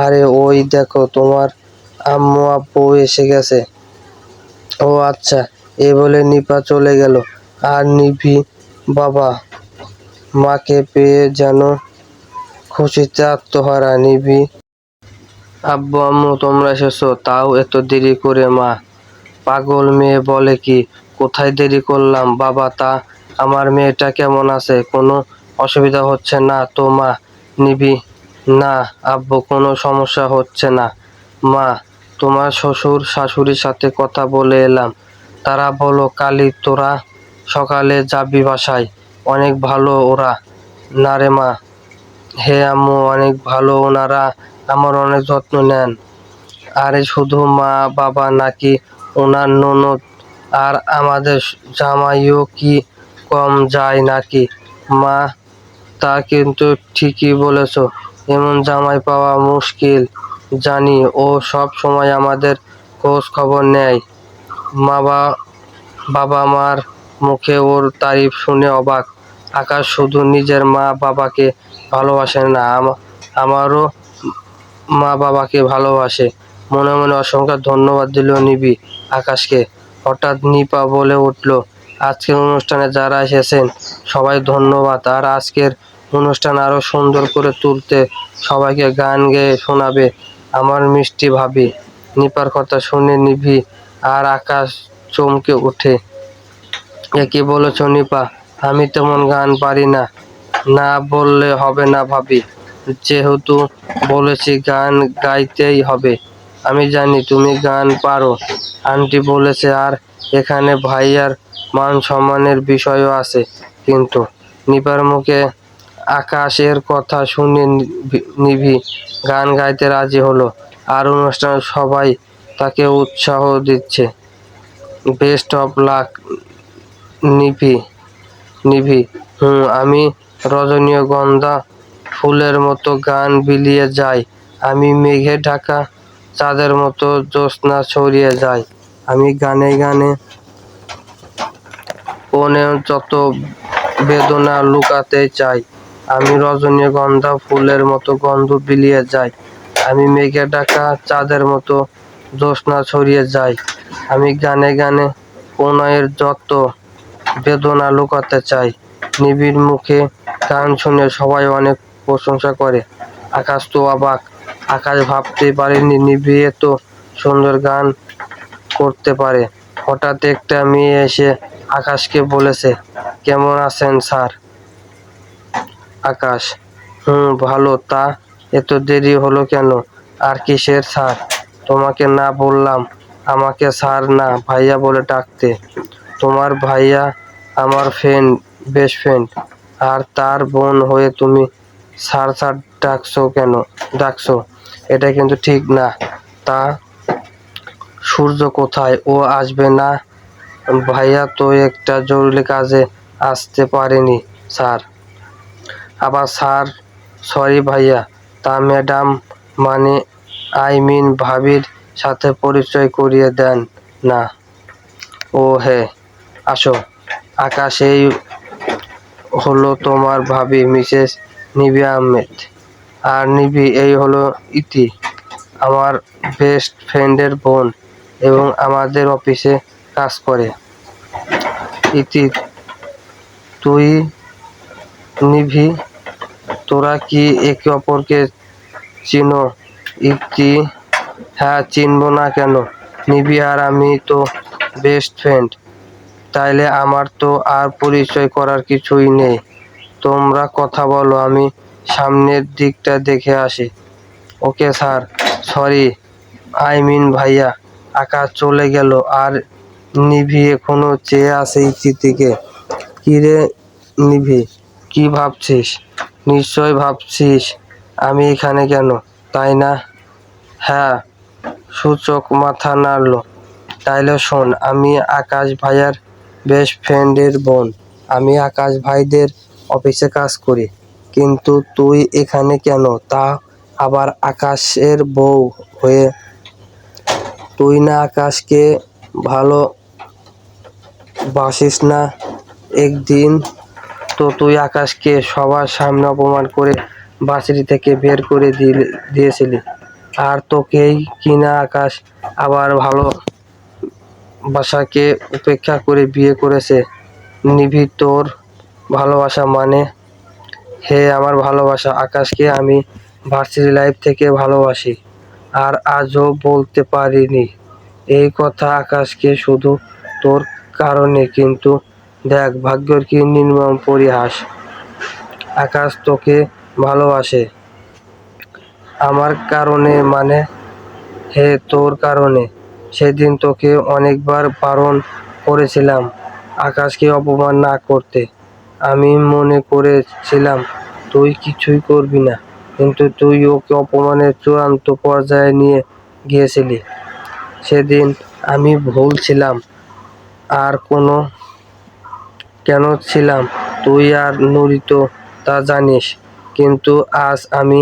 আরে ওই দেখো তোমার আম্মু আব্বু এসে গেছে। ও আচ্ছা, এই বলে নিপা চলে গেল। আর নিভি বাবা মাকে পেয়ে যেন খুশিতে আত্মহারা। নিভি, আব্বু আম্মু তোমরা এসেছো, তাও এত দেরি করে? মা পাগল মেয়ে বলে কি? কোথায় দেরি করলাম বাবা? তা আমার মেয়েটা কেমন আছে? কোনো অসুবিধা হচ্ছে না তো মা? নিবি, না আব্বু, কোনো সমস্যা হচ্ছে না। মা, তোমার শ্বশুর শাশুড়ির সাথে কথা বলে এলাম, তারা বলো কালই তোরা সকালে যাবি বাসায়। অনেক ভালো ওরা। না রে মা। হে আম্মু, অনেক ভালো, ওনারা আমার অনেক যত্ন নেন। আরে শুধু মা বাবা নাকি ওনার ননদ আর আমাদের জামাইও কি কম যায় নাকি? মা, তা কিন্তু ঠিকই বলেছ, এমন জামাই পাওয়া মুশকিল জানি। ও সব সময় আমাদের খোঁজ খবর নেয়। বাবা মার মুখে ওর তারিফ শুনে অবাক। আকাশ শুধু নিজের মা বাবাকে ভালোবাসে না, আমারও মা বাবাকে ভালোবাসে। মনে মনে অসংখ্য ধন্যবাদ দিল নিবি আকাশকে। হঠাৎ নিপা বলে উঠল, আজকের অনুষ্ঠানে যারা এসেছেন সবাই ধন্যবাদ। আর আজকের অনুষ্ঠান আরো সুন্দর করে তুলতে সবাইকে গান গেয়ে শোনাবে আমার মিষ্টি ভাবি। নিপার কথা শুনে নিভি আর আকাশ চমকে ওঠে। এ কি বলেছ নিপা? আমি তেমন গান পারি না। না বললে হবে না ভাবি, যেহেতু বলেছি গান গাইতেই হবে। আমি জানি তুমি গান পারো, আন্টি বলেছে। আর এখানে ভাইয়ার মান সম্মানের বিষয়ও আছে। কিন্তু নিপার মুখে আকাশের কথা শুনে নিভি গান গাইতে রাজি হলো। আর অনুষ্ঠানে সবাই তাকে উৎসাহ দিচ্ছে। Best of luck নিভি। নিভি আমি রজনীগন্ধা ফুলের মতো গান বিলিয়ে যাই। আমি মেঘে ঢাকা চাঁদের মতো জ্যোৎস্না ছড়িয়ে যায়। আমি গানে গানে কোণে যত বেদনা লুকাতে চাই। আমি রজনীগন্ধা ফুলের মতো গন্ধ বিলিয়ে যাই। আমি মেঘে ঢাকা চাঁদের মতো জ্যোৎস্না ছড়িয়ে যায়। আমি গানে গানে কোণের যত বেদনা লুকাতে চাই। নিবিড় মুখে গান শুনে সবাই অনেক প্রশংসা করে। আকাশ তো অবাক। আকাশ ভাবতেই পারেনি নিভি এত সুন্দর গান করতে পারে। হঠাৎ একটা মেয়ে এসে আকাশকে বলেছে, কেমন আছেন স্যার? আকাশ, ভালো। তা এত দেরি হলো কেন? আর কিসের স্যার? তোমাকে না বললাম আমাকে স্যার না ভাইয়া বলে ডাকতে? তোমার ভাইয়া আমার ফ্রেন্ড, বেস্ট ফ্রেন্ড। আর তার বোন হয়ে তুমি স্যার স্যার ডাকছো? এটা কিন্তু ঠিক না। তা সূর্য কোথায়? ও আসবে না? ভাইয়া তো একটা জরুরি কাজে আসতে পারেনি স্যার। আবার স্যার? সরি ভাইয়া। তা ম্যাডাম মানে ভাবির সাথে পরিচয় করিয়ে দেন না? ও হ্যাঁ, আসো। আকাশ, এই হলো তোমার ভাবি মিসেস নিভি আহমেদ। আর নিভি, এই হলো ইতি, আমার বেস্ট ফ্রেন্ডের বোন এবং আমাদের অফিসে কাজ করে। ইতি, তুই, নিভি, তোরা কি একে অপরকে চিনো? ইতি, হ্যাঁ, চিনব না কেন? নিভি আর আমি তো বেস্ট ফ্রেন্ড। তাইলে আমার তো আর পরিচয় করার কিছুই নেই। তোমরা কথা বলো, আমি সামনের দিকটা দেখে আসি। Okay sir. সরি ভাইয়া। আকাশ চলে গেল আর নিভি এখনো চেয়ে আছে ইতির দিকে। কিরে নিভি, কি ভাবছিস? নিশ্চয় ভাবছিস আমি এখানে কেন, তাই না? হ্যাঁ, সূচক মাথা নাড়ল। তাইলে শোন, আমি আকাশ ভাইয়ার বেস্ট ফ্রেন্ডের বোন। আমি আকাশ ভাইদের অফিসে কাজ করি। কিন্তু তুই এখানে কেন? তা আবার আকাশের বউ হয়ে? তুই না আকাশকে ভালো বাসিস না? একদিন তো তুই আকাশকে সবার সামনে অপমান করে ভার্সিটি থেকে বের করে দিয়েছিলি। আর তোকেই কিনা আকাশ আবার ভালোবাসাকে উপেক্ষা করে বিয়ে করেছে। নিভি, তোর ভালোবাসা মানে? হে আমার ভালোবাসা, আকাশকে আমি ভার্সিটি লাইফ থেকে ভালোবাসি। আর আজও বলতে পারিনি এই কথা আকাশকে, শুধু তোর কারণে। কিন্তু দেখ ভাগ্যের কি নির্মম পরিহাস। আকাশ তোকে ভালোবাসে আমার কারণে মানে? হে, তোর কারণে। সেদিন তোকে অনেকবার বারণ করেছিলাম আকাশকে অপমান না করতে। আমি মনে করেছিলাম তুই কিছুই করবি না, কিন্তু তুই ওকে অপমানের চূড়ান্ত পর্যায়ে নিয়ে গিয়েছিলি। সেদিন আমি ভুল ছিলাম। আর কেন ছিলাম তুই আর নুরি তো তা জানিস। কিন্তু আজ আমি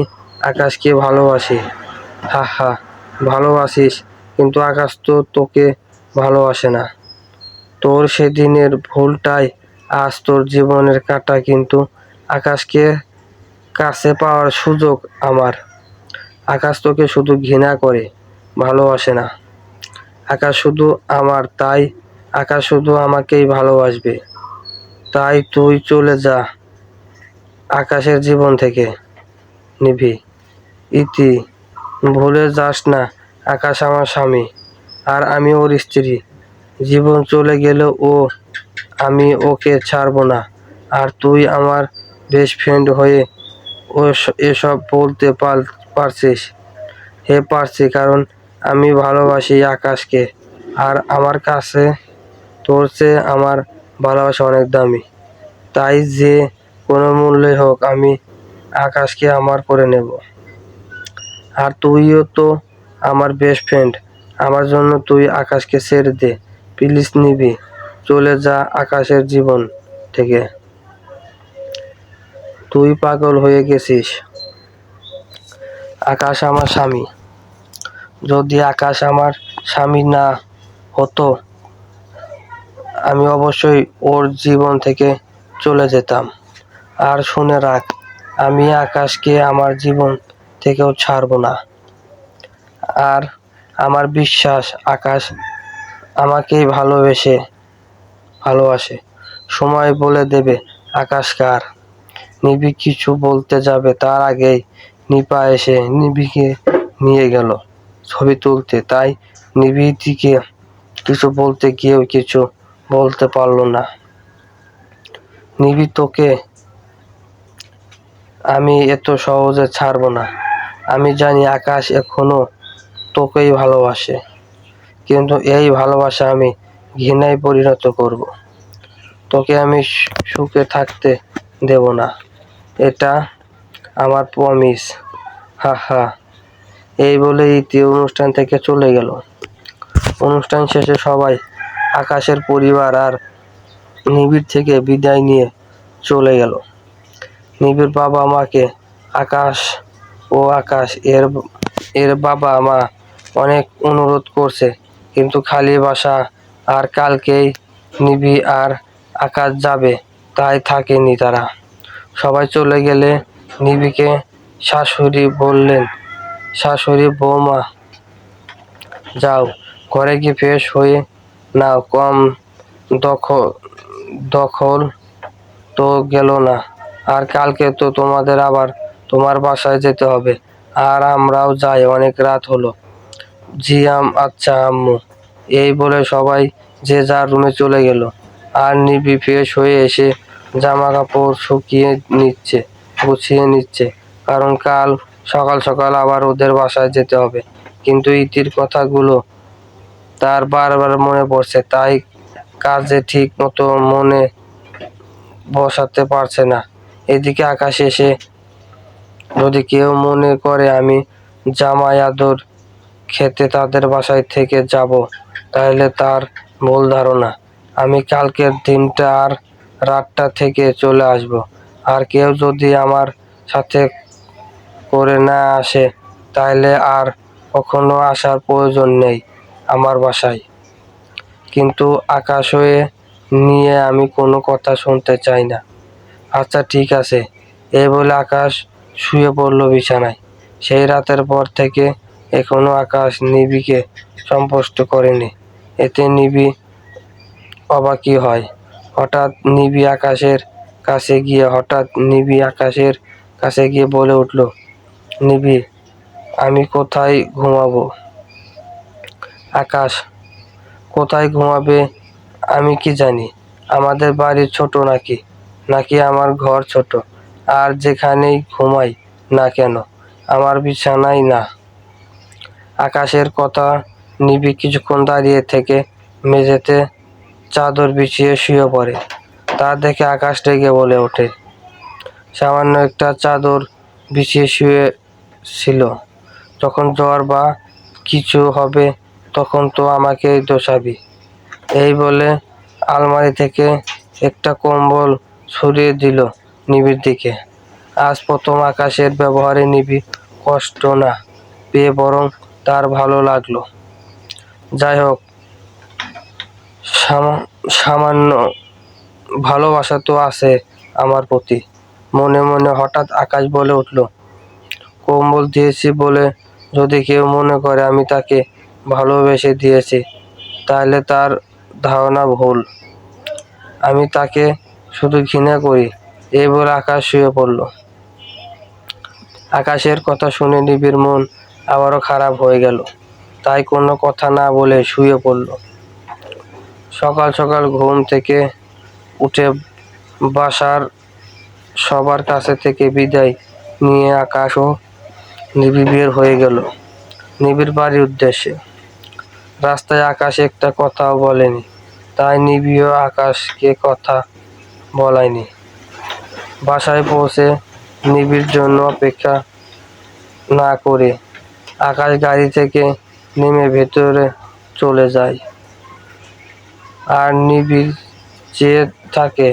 আকাশকে ভালোবাসি। হা হা, ভালোবাসিস, কিন্তু আকাশ তো তোকে ভালোবাসে না। তোর সেদিনের ভুলটাই আজ তোর জীবনের কাঁটা। কিন্তু আকাশকে কাছে পাওয়ার সুযোগ আমার। আকাশ তোকে শুধু ঘৃণা করে, ভালোবাসে না। আকাশ শুধু আমার, তাই আকাশ শুধু আমাকেই ভালোবাসবে। তাই তুই চলে যা আকাশের জীবন থেকে, নিভি। ইতি, ভুলে যাস না আকাশ আমার স্বামী আর আমি ওর স্ত্রী। জীবন চলে গেলেও আমি ওকে ছাড়বো না। আর তুই আমার বেস্ট ফ্রেন্ড হয়ে এসব বলতে পারছিস। পারছি কারণ আমি ভালোবাসি আকাশকে, আর আমার কাছে তোর চেয়ে আমার ভালোবাসা অনেক দামি। তাই যে কোনো মূল্যে হোক আমি আকাশকে আমার করে নেব। আর তুইও তো আমার বেস্ট ফ্রেন্ড, আমার জন্য তুই আকাশকে ছেড়ে দে প্লিজ নিবি। চলে যা আকাশের জীবন থেকে। তুই পাগল হয়ে গেছিস। আকাশ আমার স্বামী। যদি আকাশ আমার স্বামী না হতো আমি অবশ্যই ওর জীবন থেকে চলে যেতাম। আর শুনে রাখ, আমি আকাশকে আমার জীবন থেকেও ছাড়বো না। আর আমার বিশ্বাস আকাশ আমাকেই ভালোবাসে। সময় বলে দেবে আকাশ কার। নিবি কিছু বলতে যাবে তার আগেই নিপা এসে নিবিকে নিয়ে গেল ছবি তুলতে। তাই নিবির দিকে কিছু বলতে গিয়েও কিছু বলতে পারল না। নিবি, তোকে আমি এত সহজে ছাড়বো না। আমি জানি আকাশ এখনো তোকেই ভালোবাসে, কিন্তু এই ভালোবাসা আমি ঘৃণায় পরিণত করব। তোকে আমি সুখে থাকতে দেব না, এটা আমার প্রমিস। হা হা। এই বলে ইতি অনুষ্ঠান থেকে চলে গেল। অনুষ্ঠান শেষে সবাই আকাশের পরিবার আর নিবিড় থেকে বিদায় নিয়ে চলে গেল। নিবিড় বাবা মাকে আকাশ এর বাবা মা অনেক অনুরোধ করছে, কিন্তু খালি বাসা আর কালকেই নিবি আর আকাশ যাবে, তাই থাকেনি তারা। সবাই চলে গেলে নিবিকে শাশুড়ি বললেন, বৌমা যাও ঘরে গিয়ে ফ্রেশ হয়ে নাও, কম দখল তো গেল না। আর কালকে তো তোমাদের আবার তোমার বাসায় যেতে হবে। আর আমরাও যাই, অনেক রাত হলো। জি আচ্ছা আম্মু। এই বলে সবাই যে যার রুমে চলে গেল। আর নিবি ফ্রেশ হয়ে এসে জামা কাপড় গুছিয়ে নিচ্ছে, কারণ কাল সকাল সকাল আবার ওদের বাসায় যেতে হবে। কিন্তু ইতির কথাগুলো তার বারবার মনে পড়ছে, তাই কাজে ঠিক মতো মনে বসাতে পারছে না। এদিকে আকাশ এসে যদি কেউ মনে করে আমি জামাই আদর খেতে তাদের বাসায় থেকে যাব, তাহলে তার ভুল ধারণা। আমি কালকের দিনটা আর রাতটা থেকে চলে আসব। আর কেউ যদি আমার সাথে করে না আসে তাহলে আর কখনো আসার প্রয়োজন নেই আমার বাসায়। কিন্তু আকাশ হয়ে নিয়ে আমি কোনো কথা শুনতে চাই না। আচ্ছা ঠিক আছে। এই বলে আকাশ শুয়ে পড়ল বিছানায়। সেই রাতের পর থেকে এখনো আকাশ নিবিকে স্পষ্ট করেনি। এতে নিবি অবাকই হয়। হঠাৎ নিবি আকাশের কাছে গিয়ে বলে উঠল, নিবি, আমি কোথায় ঘুমাবো? আকাশ, কোথায় ঘুমাবে আমি কি জানি? আমাদের বাড়ি ছোট নাকি আমার ঘর ছোট? আর যেখানেই ঘুমাই না কেন আমার বিছানায় না। আকাশের কথা নিবি কিছুক্ষণ দাঁড়িয়ে থেকে মেঝেতে চাদর বিছিয়ে শুয়ে পড়ে। তা দেখে আকাশ রেগে বলে ওঠে, সামান্য একটা চাদর বিছিয়ে শুয়ে ছিল, যখন জ্বর বা কিছু হবে তখন তো আমাকেই দোষাবি। এই বলে আলমারি থেকে একটা কম্বল ছড়িয়ে দিল নিবিড় দিকে। আজ প্রথম আকাশের ব্যবহারে নিবি কষ্ট না পেয়ে বরং তার ভালো লাগলো। যাই হোক, সামান্য ভালোবাসা তো আছে আমার প্রতি। মনে মনে হঠাৎ আকাশ বলে উঠল, কম্বল দিয়েছি বলে যদি কেউ মনে করে আমি তাকে ভালোবেসে দিয়েছি, তাহলে তার ধারণা ভুল। আমি তাকে শুধু ঘৃণা করি। এই বলে আকাশ শুয়ে পড়ল। আকাশের কথা শুনে নিবিড় মন আবারও খারাপ হয়ে গেল। তাই কোনো কথা না বলে শুয়ে পড়ল। সকাল সকাল ঘুম থেকে উঠে বাসার সবার কাছে থেকে বিদায় নিয়ে আকাশ ও নিবি বের হয়ে গেল নিবিড় বাড়ির উদ্দেশ্যে। রাস্তায় আকাশ একটা কথাও বলেনি, তাই নিবিও আকাশকে কথা বলায়নি। বাসায় পৌঁছে নিবিড়র জন্য অপেক্ষা না করে আকাশ গাড়ি থেকে নেমে ভেতরে চলে যায়। আর নিবিড় চেয়ে থাকে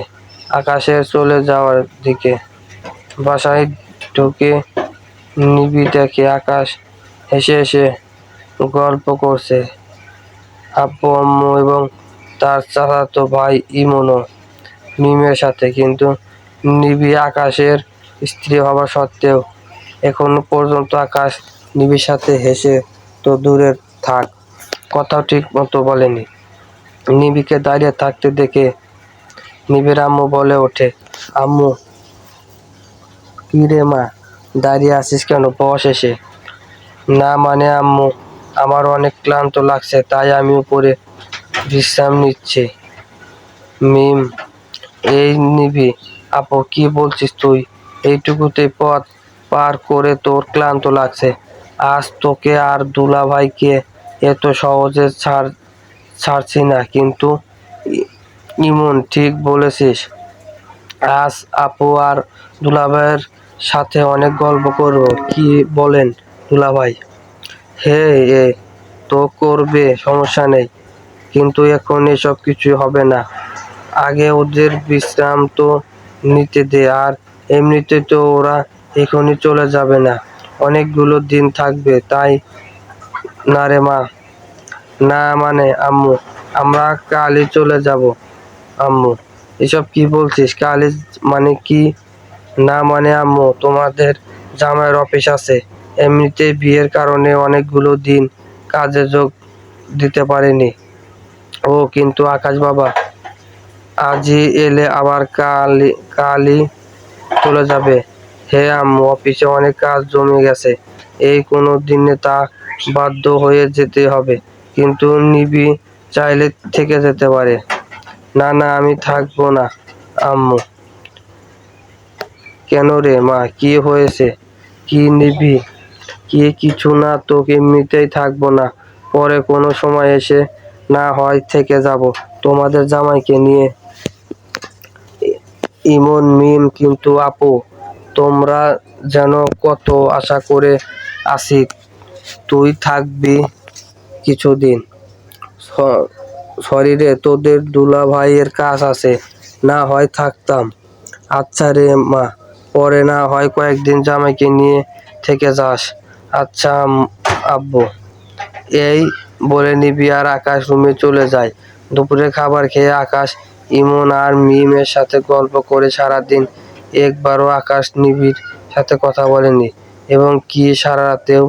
আকাশের চলে যাওয়ার দিকে। বাসায় ঢুকে নিবিড় দেখে আকাশ হেসে হেসে গল্প করছে আব্বু আম্মু এবং তার চাচাতো ভাই ইমন ও মিমের সাথে। কিন্তু নিবিড় আকাশের স্ত্রী হওয়া সত্ত্বেও এখনো পর্যন্ত আকাশ নিবিড়ের সাথে হেসে তো দূরের থাক, কথাও ঠিক মতো বলেনি। নিবিড়কে দাঁড়িয়ে থাকতে দেখে নিবিড়ের আম্মু বলে ওঠে, আম্মু, কি রে মা, দাঁড়িয়ে আছিস কেন, বস এসে। না মানে আম্মু, আমার অনেক ক্লান্ত লাগছে, তাই আমি উপরে বিশ্রাম নিচ্ছি। মিম, এই নিবি, আপু কি বলছিস তুই? এইটুকুতে পথ পার করে তোর ক্লান্ত লাগছে? আজ তোকে আর দুলা ভাইকে এত সহজে ছাড়ছি না। কিন্তু ইমন, ঠিক বলেছিস, আজ আপু আর দুলাভাইয়ের সাথে অনেক গল্প করবো। কি বলেন দুলাভাই? হে এ তো করবে, সমস্যা নেই, কিন্তু এখন এসব কিছু হবে না। আগে ওদের বিশ্রাম তো নিতে দে। আর এমনিতে তো ওরা এখনই চলে যাবে না, অনেকগুলো দিন থাকবে, তাই না রে মা? না মানে আম্মু, আমরা কালই চলে যাব। আম্মু, এসব কি বলছিস? কালই মানে কি? না মানে আম্মু, তোমাদের জামাইয়ের অফিস আছে, এমনিতেই বিয়ের কারণে অনেকগুলো দিন কাজে যোগ দিতে পারেনি ও। কিন্তু আকাশ বাবা, আজই এলে আবার কালই চলে যাবে? হে আম্মু, অফিসে অনেক কাজ জমে গেছে, এই কোনো দিনে তা বাধ্য হয়ে যেতে হবে। কিন্তু নিবি চাইলে থেকে যেতে পারে। না না, আমি থাকবো না আম্মু। কেন রে মা, কি হয়েছে? কি নিবি? কি কিছু না তো, এমনিতেই থাকবো না, পরে কোনো সময় এসে না হয় থেকে যাব তোমাদের জামাইকে নিয়ে। ইমন, মিম, কিন্তু আপু, তোমরা যেন কত আশা করে আছি তুই থাকবি কিছুদিন। সরি রে, তোদের দুলা ভাইয়ের কাজ আছে, না হয় থাকতাম। আচ্ছা রে মা, পরে না হয় কয়েকদিন জামাইকে নিয়ে থেকে যাস। আচ্ছা আব্বু। এই বলে নিবি আর আকাশ রুমে চলে যায়। দুপুরে খাবার খেয়ে আকাশ ইমন আর মিমের সাথে গল্প করে সারাদিন একবারও আকাশ নিবিড় সাথে কথা বলেনি। এবং কি সারা রাতেও।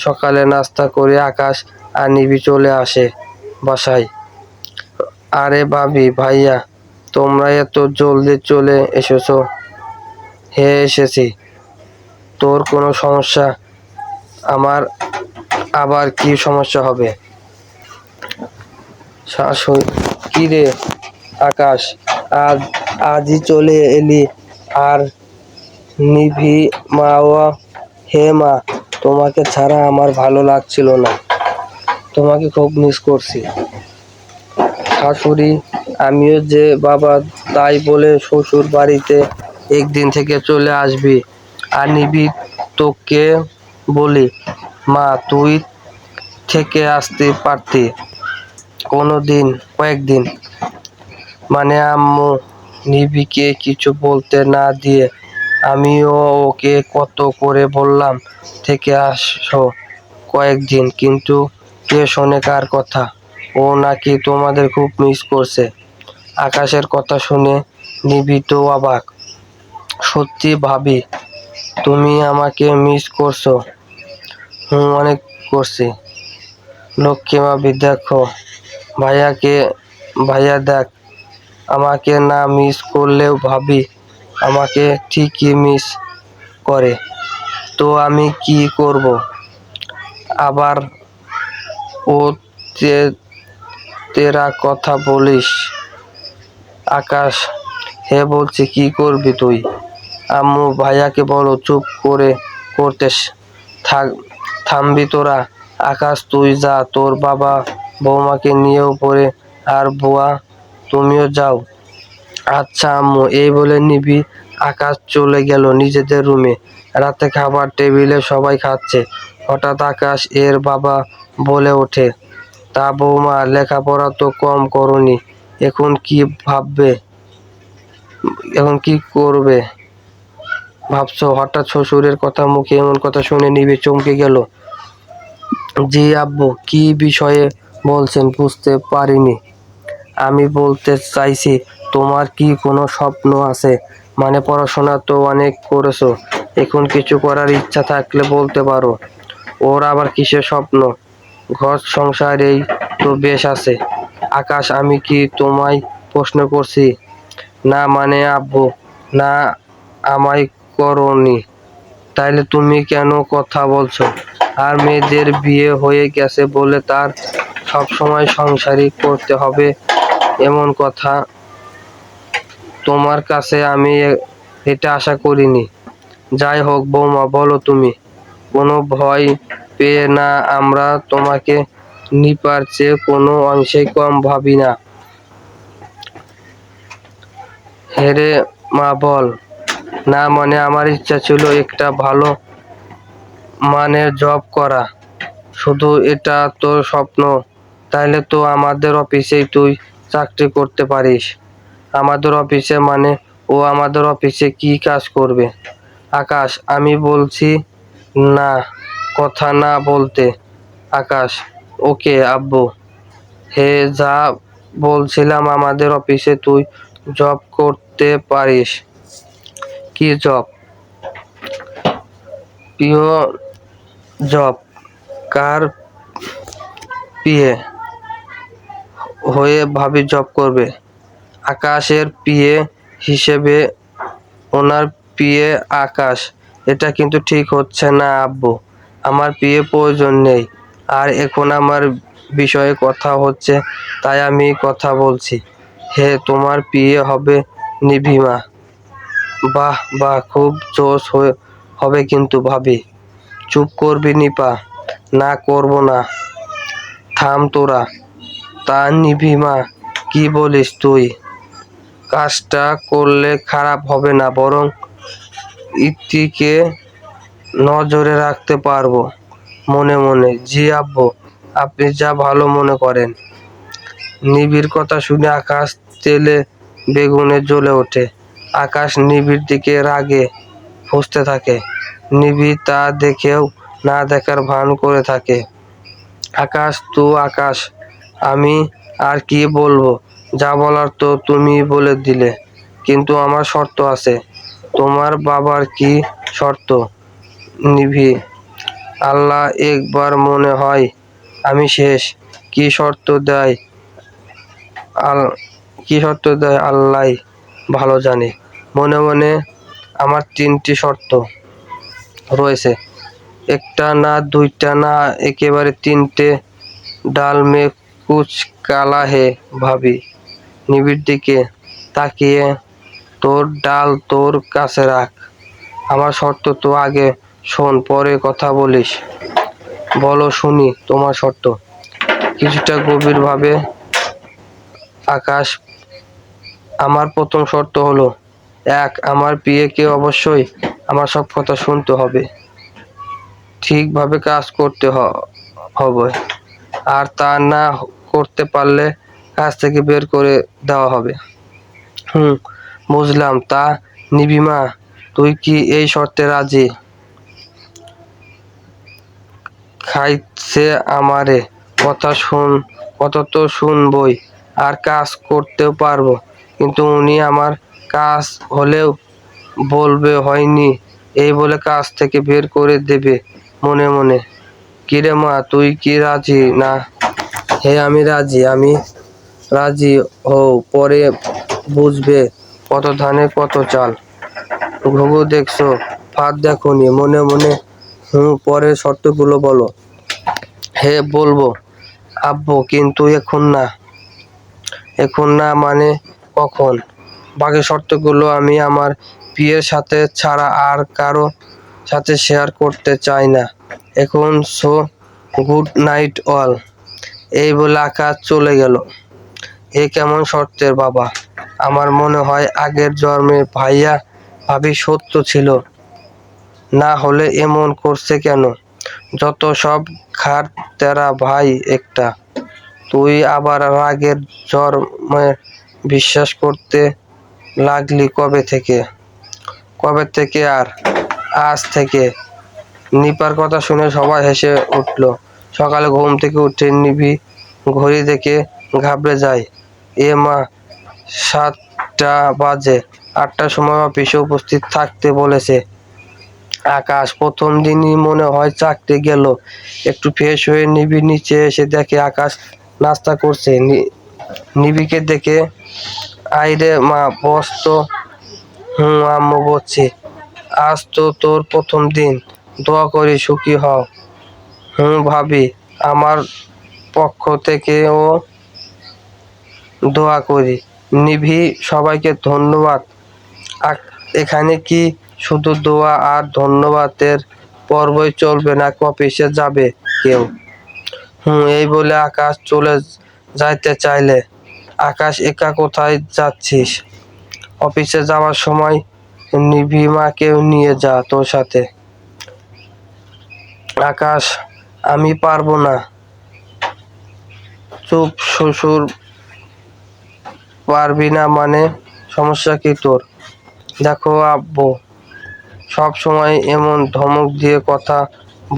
সকালে নাস্তা করে আকাশ আর নিবি চলে আসে বাসায়। আরে ভাবি, ভাইয়া, তোমরা এত জলদি চলে এসেছো? হ্যাঁ এসেছি। তোর কোনো সমস্যা? আমার আবার কি সমস্যা হবে? কি রে আকাশ, আজই চলে এলি? আর নিভি মাওয়া? হে মা, তোমাকে ছাড়া আমার ভালো লাগছিল না, তোমাকে খুব মিস করছি। শাশুড়ি, আমিও যে বাবা, তাই বলে শ্বশুর বাড়িতে একদিন থেকে চলে আসবি? আর নিবি, তোকে বলি মা, তুই থেকে আসতে পারতি কয়েকদিন। মানে আম্মু, নিবিকে কিছু বলতে না দিয়ে আমিও ওকে কত করে বললাম থেকে আসো কয়েকদিন, কিন্তু কে শোনে কার কথা? ও নাকি তোমাদের খুব মিস করছে। আকাশের কথা শুনে নিবি তো অবাক। সত্যি ভাবি, তুমি আমাকে মিস করছো? অনেক করছি। লক্ষ্মী ভাবি, দেখো ভাইয়াকে ভাইয়া দেখ, আমাকে না মিস করলেও ভাবি আমাকে ঠিকই মিস করে। তো আমি কি করব? আবার ও তেরা কথা বলিস? আকাশ: হ্যাঁ বলছি, কি করবি তুই? আম্মু: ভাইয়াকে বলো চুপ করতেস থামবি তোরা? আকাশ: তুই যা, তোর বাবা বৌমাকে নিয়ে উপরে, আর বুয়া তুমিও যাও। আচ্ছা আম্মু। এই বলে নিবি আকাশ চলে গেল নিজেদের রুমে। রাতে খাবার টেবিলে সবাই খাচ্ছে। হঠাৎ আকাশ এর বাবা বলে ওঠে: তা বৌমা, লেখাপড়া তো কম করনি, এখন কি করবে ভাবছো? হঠাৎ শ্বশুরের কথা মুখে এমন কথা শুনে নিবি চমকে গেল। জি আব্বু। কি বিষয়ে বলছেন বুঝতে পারিনি। আমি বলতে চাইছি, তোমার কি কোনো স্বপ্ন আছে? মানে পড়াশোনা তো অনেক করেছো, এখন কিছু করার ইচ্ছা থাকলে বলতে পারো। ওর আবার কিসের স্বপ্ন? ঘর সংসার এই তো বেশ আছে। আকাশ: আমি কি তোমায় প্রশ্ন করছি? না মানে আব্বু, না আমায় করনি। তাইলে তুমি কেন কথা বলছো? আর মেয়েদের বিয়ে হয়ে গেছে বলে তার সবসময় সংসারই করতে হবে এমন কথা? তোমার কাছে আমি এটা আশা করিনি। যাই হোক বৌমা, বলো তুমি। কোনো ভয় পেয়ে না, আমরা তোমাকে নিপার চেয়ে কোনো অংশেই কম ভাবি না। হেরে মা বল। না মানে আমার ইচ্ছা ছিল একটা ভালো মানের জব করা। শুধু এটা তোর স্বপ্ন? তাইলে তো আমাদের অফিসেই তুই চাকরি করতে পারিস। আমাদের অফিসে মানে? ও আমাদের অফিসে কি কাজ করবে? আকাশ: আমি বলছি না কথা না বলতে। আকাশ: ওকে আব্বু। হে যা বলছিলাম, আমাদের অফিসে তুই জব করতে পারিস। কি জব? পিও জব। কার পিএ হয়ে ভাবি জব করবে? আকাশের পিএ হিসেবে। ওনার পিএ আকাশ: এটা কিন্তু ঠিক হচ্ছে না আব্বু, আমার পিএ প্রয়োজন নেই। আর এখন আমার বিষয়ে কথা হচ্ছে, তাই আমি কথা বলছি। হে, তোমার পিএ হবে নিভিমা। বাহ বাহ, খুব জোশ হবে কিন্তু ভাবি। চুপ করবি নিপা? না করব না। থাম তোরা। তা নিভিমা, কি বলিস তুই? কাজটা করলে খারাপ হবে না, বরং ইতিকে নজরে রাখতে পারবো। মনে মনে: জি আব্বু, আপনি যা ভালো মনে করেন। নিবিড় কথা শুনে আকাশ তেলে বেগুনে জ্বলে ওঠে। আকাশ নিবিড় দিকে রাগে ফুঁসতে থাকে। নিবিড় তা দেখেও না দেখার ভান করে থাকে। আকাশ, আমি আর কি বলবো? যা বলার তো তুমি বলে দিলে, কিন্তু আমার শর্ত আছে। তোমার বাবার কি শর্ত? নিভি: আল্লাহ একবার মনে হয় আমি শেষ। কি শর্ত দেয় আল্লাহ ভালো জানে। মনে মনে: আমার 3টি শর্ত রয়েছে, একটা না, দুইটা না, একেবারে 3টে। ডাল মে কুচ কালা হে ভাবি। নিবিড় দিকে তাকিয়ে: তোর ডাল তোর কাছে রাখ, আমার শর্ত তো আগে শোন, পরে কথা বলিস। বলো শুনি তোমার শর্ত। কিছুটা গভীরভাবে আকাশ: আমার প্রথম শর্ত হলো, 1, আমার পিএকে অবশ্যই আমার সব কথা শুনতে হবে, ঠিকভাবে কাজ করতে হবে, আর তা না করতে পারলে কাজ থেকে বের করে দেওয়া হবে। বুঝলাম। তা নিবিমা, তুই কি এই শর্তে রাজি? খাইছে আমারে। কথা তো শুনবই, আর কাজ করতেও পারবো, কিন্তু উনি আমার কাজ হলেও বলবে হয়নি, এই বলে কাজ থেকে বের করে দেবে মনে মনে। কিরে মা, তুই কি রাজি না? হে আমি রাজি। আমি রাজি হও, পরে বুঝবে কত ধানে কত চাল। ঘুঘু দেখছো, ফাঁদ দেখোনি? মনে মনে পরে শর্তগুলো বলো। হে বলবো আব্বু, কিন্তু এখন না। এখন না মানে কখন? বাকি শর্তগুলো আমি আমার বিয়ের সাথে ছাড়া আর কারো সাথে শেয়ার করতে চাই না এখন। So good night all. এই বলে আকাশ চলে গেল। এ কেমন শর্তের বাবা? আমার মনে হয় আগের জন্মে ভাইয়া ভাবি সত্য ছিল, না হলে এমন করছে কেন? যত সব ঘাড় তেরা ভাই একটা। তুই আবার রাগের জন্মে বিশ্বাস করতে লাগলি কবে থেকে? কবে থেকে? আর আজ থেকে। নিপার কথা শুনে সবাই হেসে উঠল। সকালে ঘুম থেকে উঠে নিভি ঘড়ি দেখে ঘাবড়ে যায়। এ মা, 7টা বাজে। 8টার সময় অফিসে উপস্থিত থাকতে বলেছে। আকাশ প্রথম দিনই মনে হয় চাকরি গেল। একটু ফ্রেশ হয়ে নিবি নিচে এসে দেখে আকাশ নাস্তা করছে। নিবিকে দেখে, আইরে মা, বস তো। আম্মু বলছি, আজ তো তোর প্রথম দিন, দোয়া করি সুখী হও। ভাবি, আমার পক্ষ থেকেও দোয়া করি। নিভি, সবাইকে ধন্যবাদ। এখানে কি শুধু দোয়া আর ধন্যবাদের পর্বই চলবে, না অফিসে যাবে কেউ? এই বলে আকাশ চলে যাইতে চাইলে, আকাশ, একা কোথায় যাচ্ছিস? অফিসে যাওয়ার সময় নিভি মাকেও নিয়ে যা তোর সাথে। আকাশ, আমি পারবো না। চুপ, শ্বশুর পারবি না মানে? সমস্যা কি তোর? দেখো আব্বু, সব সময় এমন ধমক দিয়ে কথা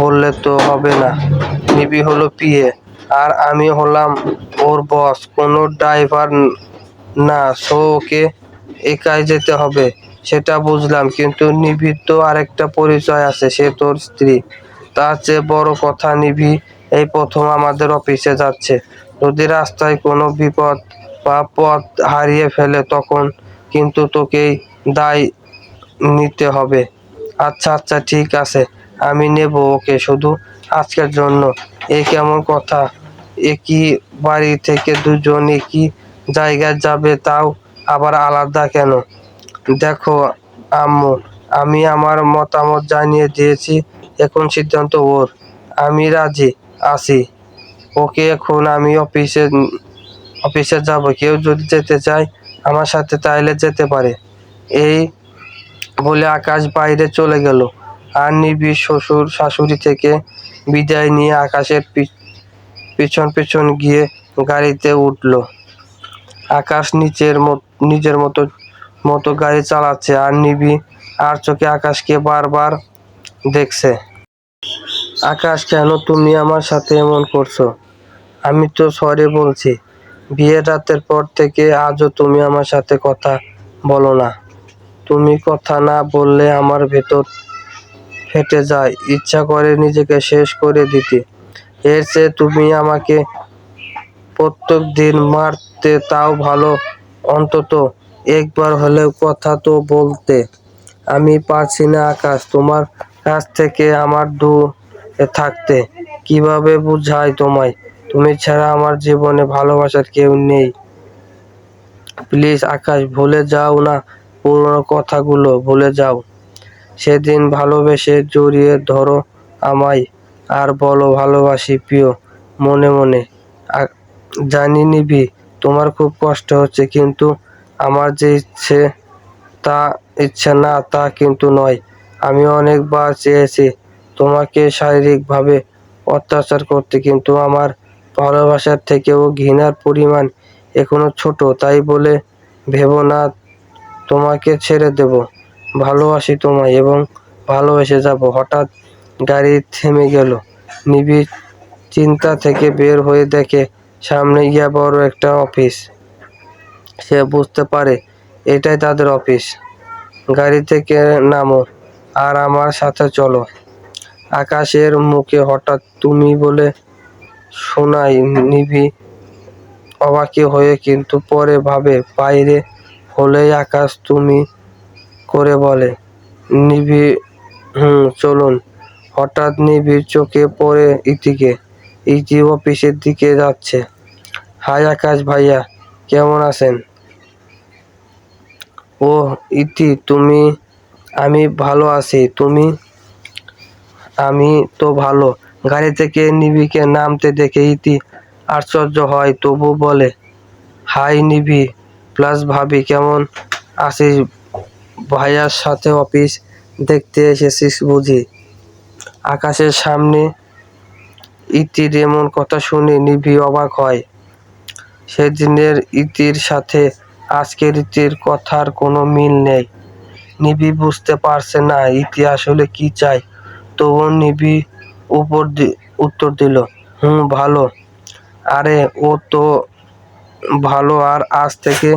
বললে তো হবে না। নিবি হলো পিএ, আর আমি হলাম ওর বস, কোনো ড্রাইভার না। সো ওকে একাই যেতে হবে। সেটা বুঝলাম, কিন্তু নিবির তো আরেকটা পরিচয় আছে, সে তোর স্ত্রী। তার চেয়ে বড় কথা, নিভি এই প্রথম আমাদের অফিসে যাচ্ছে। যদি রাস্তায় কোনো বিপদ বা পথ হারিয়ে ফেলে, তখন কিন্তু তোকেই দায় নিতে হবে। আচ্ছা আচ্ছা, ঠিক আছে, আমি নেব ওকে, শুধু আজকের জন্য। এ কেমন কথা? একই বাড়ি থেকে দুজন একই জায়গায় যাবে, তাও আবার আলাদা কেন? দেখো আম্মু, আমি আমার মতামত জানিয়ে দিয়েছি, এখন সিদ্ধান্ত ওর। আমি রাজি আছি ওকে। এখন আমি অফিসে যাব। কেউ যদি যেতে চায় আমার সাথে, তাইলে যেতে পারে। এই বলে আকাশ বাইরে চলে গেল। আর নিবি শ্বশুর শাশুড়ি থেকে বিদায় নিয়ে আকাশের পিছন পিছন গিয়ে গাড়িতে উঠল। আকাশ নিজের মতো মতো গাড়ি চালাচ্ছে, আর নিবি আর চোখে আকাশকে বারবার দেখছে। আকাশ, কেন তুমি আমার সাথে এমন করছো? আমি তো সরি বলছি। বিয়ের রাতের পর থেকে আজও তুমি আমার সাথে কথা বলো না। তুমি কথা না বললে আমার ভেতর ফেটে যায়, ইচ্ছা করে নিজেকে শেষ করে দিতে। এর চেয়ে তুমি আমাকে প্রত্যেক দিন মারতে, তাও ভালো। অন্তত একবার হলেও কথা তো বলতে। আমি পারছি না আকাশ, তোমার কাছ থেকে আমার দূরে থাকতে। কিভাবে বুঝাই তোমায়? তুমি ছাড়া আমার জীবনে ভালোবাসার কেউ নেই। প্লিজ আকাশ, ভুলে যাও না, পুরনো কথাগুলো ভুলে যাও। সেদিন ভালোবেসে জড়িয়ে ধরো আমায়, আর বলো ভালোবাসি প্রিয়, মনে মনে। জানি নিবি, তোমার খুব কষ্ট হচ্ছে, কিন্তু আমার যে ইচ্ছে না তা কিন্তু নয়। আমি অনেকবার চেয়েছি তোমাকে শারীরিকভাবে অত্যাচার করতে, কিন্তু আমার ভালোবাসার থেকেও ঘৃণার পরিমাণ এখনো ছোট। তাই বলে ভেবো না তোমাকে ছেড়ে দেব। ভালোবাসি তোমায় এবং ভালোবেসে যাব। হঠাৎ গাড়ি থেমে গেল। নিবি চিন্তা থেকে বের হয়ে দেখে সামনে গিয়া বড় একটা অফিস। সে বুঝতে পারে এটাই তাদের অফিস। গাড়ি থেকে নামো আর আমার সাথে চলো। আকাশের মুখে হঠাৎ তুমি বলে শোনাই। নিভি অবাকি হয়ে, কিন্তু পরে ভাবে বাইরে হলেই আকাশ তুমি করে বলে, নিভি চলুন। হঠাৎ নিবিড় চোখে পড়ে ইতিকে। ইতি অফিসের দিকে যাচ্ছে। হাই আকাশ ভাইয়া, কেমন আছেন? ও ইতি, তুমি? আমি ভালো আছি, তুমি? আমি তো ভালো। গাড়ি থেকে নিবিকে নামতে দেখে ইতি আশ্চর্য হয়, তবু বলে, হাই নিভি প্লাস ভাবি, কেমন আছিস? ভাইয়ার সাথে অফিস দেখতে এসেছিস বুঝি? আকাশের সামনে ইতির এমন কথা শুনে নিভি অবাক হয়। সেদিনের ইতির সাথে আজকের ইতির কথার কোনো মিল নেই। নিভি বুঝতে পারছে না ইতি আসলে কি চায়। তবু নিভি উত্তর দিল, ভালো। আরে ও তো ভালো, আর আজ থেকে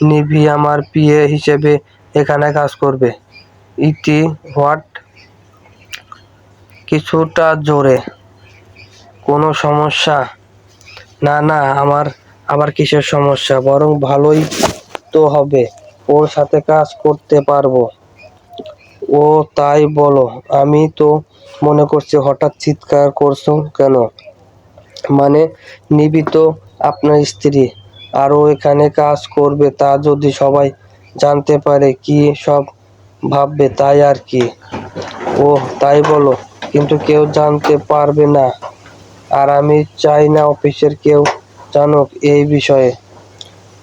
নিভি আমার পিএ হিসেবে এখানে কাজ করবে। ইতি হোয়াট? কিছুটা জোরে। কোনো সমস্যা? না না, আবার কিসের সমস্যা, বরং ভালোই তো হবে, ওর সাথে কাজ করতে পারবো। ও তাই বলো। আমি তো মনে করছি হঠাৎ চিৎকার করছো কেন? মানে নিবি তো আপনার স্ত্রী, আর ও এখানে কাজ করবে, তা যদি সবাই জানতে পারে কি সব ভাববে, তাই আর কি। ও তাই বলো, কিন্তু কেউ জানতে পারবে না, আর আমি চাই না অফিসের কেউ জানুক এই বিষয়ে।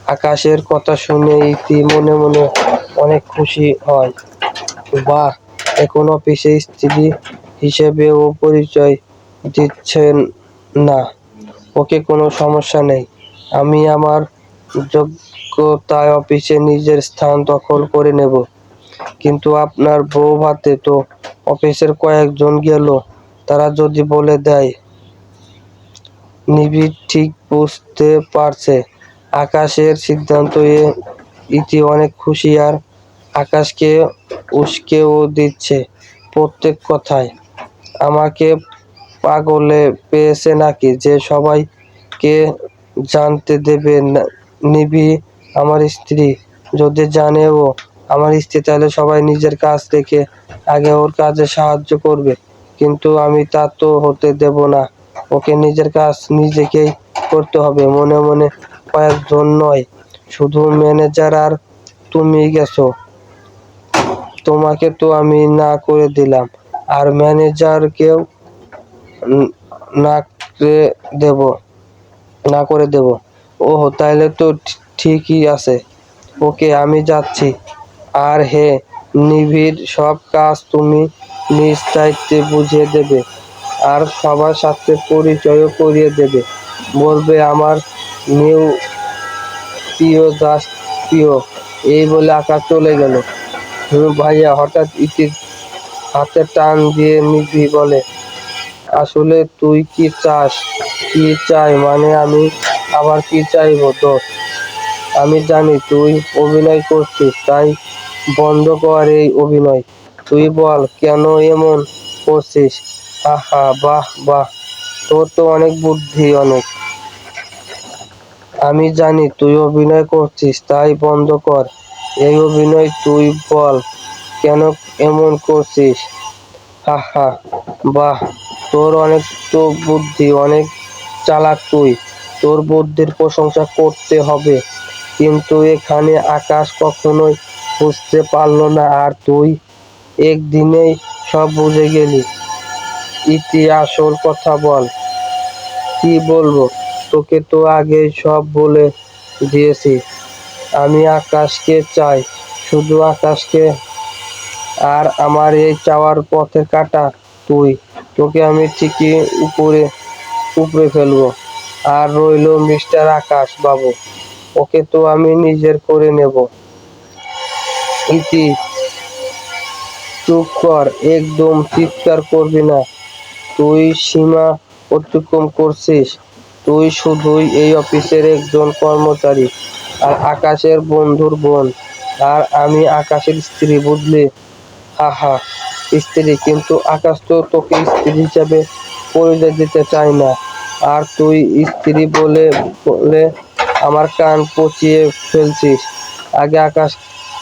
আকাশের কথা শুনে ইতি মনে মনে অনেক খুশি হয়। বাহ, এখন অফিসে স্ত্রী হিসেবে ও পরিচয় দিচ্ছেন না। ওকে, কোনো সমস্যা নেই। আমি আমার যোগ্যতায় অফিসে নিজের স্থান দখল করে নেব। কিন্তু আপনার বউ ভাতে তো অফিসের কয়েকজন গেল, তারা যদি বলে দেয়। নিবিড় ঠিক বুঝতে পারছে আকাশের সিদ্ধান্ত এ ইতি অনেক খুশি, আর আকাশকে উস্কেও দিচ্ছে প্রত্যেক কথায়। আমাকে পাগলে পেয়েছে নাকি যে সবাইকে জানতে দেবে নিবি আমার স্ত্রী? যদি জানে ও আমার স্ত্রী, তাহলে সবাই নিজের কাজ রেখে আগে ওর কাজে সাহায্য করবে। কিন্তু আমি তা তো হতে দেব না। ওকে নিজের কাজ নিজেকেই করতে হবে। মনে মনে কয়েকজন নয়, শুধু ম্যানেজার আর তুমি গেছো। তোমাকে তো আমি না করে দিলাম, আর ম্যানেজারকেও না দেব না করে দেব। ওহ, তাইলে তো ঠিকই আছে। ওকে, আমি যাচ্ছি। আর হে নিবিড়, সব কাজ তুমি নিজ দায়িত্বে বুঝিয়ে দেবে, আর সবার সাথে পরিচয়ও করিয়ে দেবে। বলবে আমার নিউ প্রিয়, জাস্ট প্রিয়। এই বলে আকাশ চলে গেল। ভাইয়া, হঠাৎ ইতির হাতে টান দিয়ে নিভি বলে, আসলে তুই কি চাস? কি চাই মানে? আমি আবার কি চাইবো দোস্ত? আমি জানি তুই অভিনয় করছিস, তাই বন্ধ কর এই অভিনয়। তুই বল কেন এমন করছিস? হা, বাহ বাহ, তোর তো অনেক বুদ্ধি, অনেক। আমি জানি তুই অভিনয় করছিস, তাই বন্ধ কর এই অভিনয়। তুই বল কেন এমন করছিস? হা, বাহ, তোর অনেক তো বুদ্ধি, অনেক চালাক তুই। তোর বুদ্ধির প্রশংসা করতে হবে। কিন্তু এখানে আকাশ কখনোই বুঝতে পারলো না, আর তুই একদিনেই সব বুঝে গেলি। ইতি, আসল কথা বল। কি বলবো? তোকে তো আগেই সব বলে দিয়েছি। আমি আকাশকে চাই, শুধু আকাশকে। আর আমার এই চাওয়ার পথে কাটা তুই। তোকে আমি ঠিকই উপরে ফেলবো। আর রইলো মিস্টার আকাশ বাবু, ওকে তো আমি নিজের করে নেব। ইতি, চুপ কর, একদম চিৎকার করবি না। তুই সীমা অতিক্রম করছিস। তুই শুধুই এই অফিসের একজন কর্মচারী, আর আকাশের বন্ধুর বোন। আর আমি আকাশের স্ত্রী, বুঝলি? হা, স্ত্রী? কিন্তু আকাশ তো তোকে স্ত্রী হিসেবে পরিচয় দিতে চায় না। আর তুই স্ত্রী বলে বলে আমার কান পচিয়ে ফেলছিস। আগে আকাশ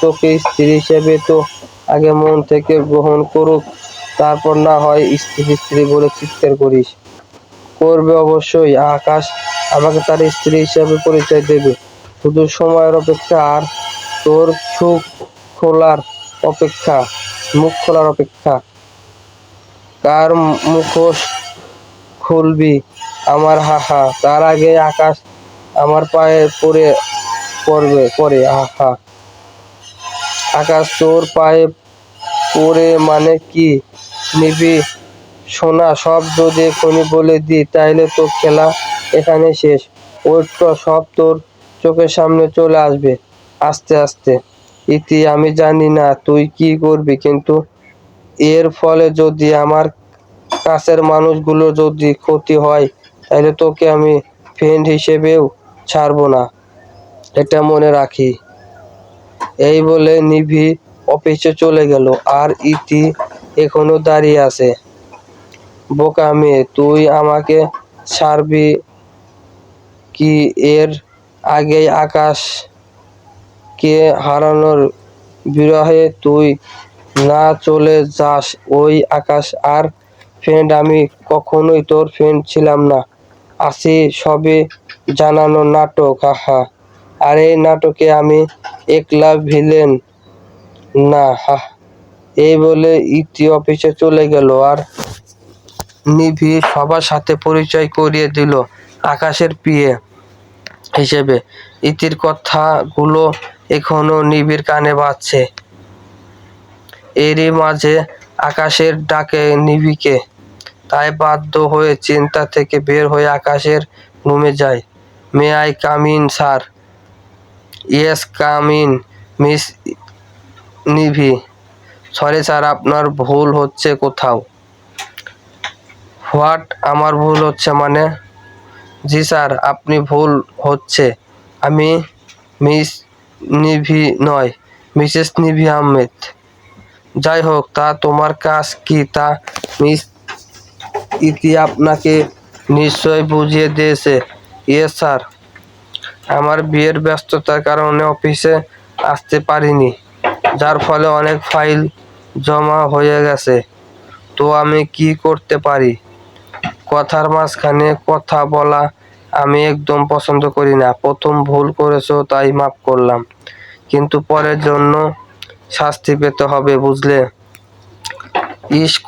তোকে স্ত্রী হিসেবে তো আগে মন থেকে গ্রহণ করুক, তারপর না হয় স্ত্রী স্ত্রী বলে চিৎকার করিস। করবে অবশ্যই, আকাশ আমাকে তার স্ত্রী হিসেবে পরিচয় দেবে। শুধু সময়ের অপেক্ষা আর তোর খোলার অপেক্ষা মুখ খোলার অপেক্ষা। কার মুখোশ খুলবি আমার হাহা, তার আগে আকাশ আমার পায়ে পড়ে হাহা। আকাশ তোর পায়ে পড়ে মানে কি নিবি সোনা? সব যদি এখনই বলে দি তাইলে তো খেলা এখানে শেষ। ওয়েট কর, সব তোর চোখের সামনে চলে আসবে আস্তে আস্তে। ইতি, আমি জানি না তুই কি করবি, কিন্তু এর ফলে যদি আমার কাছের মানুষগুলো যদি ক্ষতি হয় তাহলে তোকে আমি ফ্রেন্ড হিসেবেও ছাড়বো না, এটা মনে রাখি। এই বলে নিভি অফিসে চলে গেল আর ইতি এখনো দাঁড়িয়ে আছে। বোকা মেয়ে, তুই আমাকে ছাড়বি কি? এর আগেই আকাশকে হারানোর বিরহে তুই না চলে যাস। ওই আকাশ আর ফ্রেন্ড, আমি কখনোই তোর ফ্রেন্ড ছিলাম না। আছি সবে জানানো নাটক, হাহা। আর এই নাটকে আমি একলা ভিলেন না, হাহ। এই বলে ইতি অফিসে চলে গেল আর নিভি সবার সাথে পরিচয় করিয়ে দিল আকাশের পিএ হিসেবে। ইতির কথাগুলো এখনো নিবিড় কানে বাজছে। এরই মাঝে আকাশের ডাকে নিবিকে, তাই বাধ্য হয়ে চিন্তা থেকে বের হয়ে আকাশের রুমে যায়। May I come in sir? Yes, come in miss Nivi. Sorry sir, আপনার ভুল হচ্ছে কোথাও। হোয়াট, আমার ভুল হচ্ছে মানে? জি স্যার, আপনি ভুল হচ্ছে। আমি মিস নিভি নয়, মিসেস নিভি আহমেদ। যাই হোক, তা তোমার কাজ কি তা মিস ইতি আপনাকে নিশ্চয় বুঝিয়ে দিয়েছে? ইয়েস স্যার, আমার বিয়ের ব্যস্ততার কারণে অফিসে আসতে পারিনি, যার ফলে অনেক ফাইল জমা হয়ে গেছে। তো আমি কি করতে পারি? কথার মাঝখানে কথা বলা আমি একদম পছন্দ করি না। প্রথম ভুল করেছো তাই মাফ করলাম, কিন্তু পরের জন্য শাস্তি পেতে হবে, বুঝলে?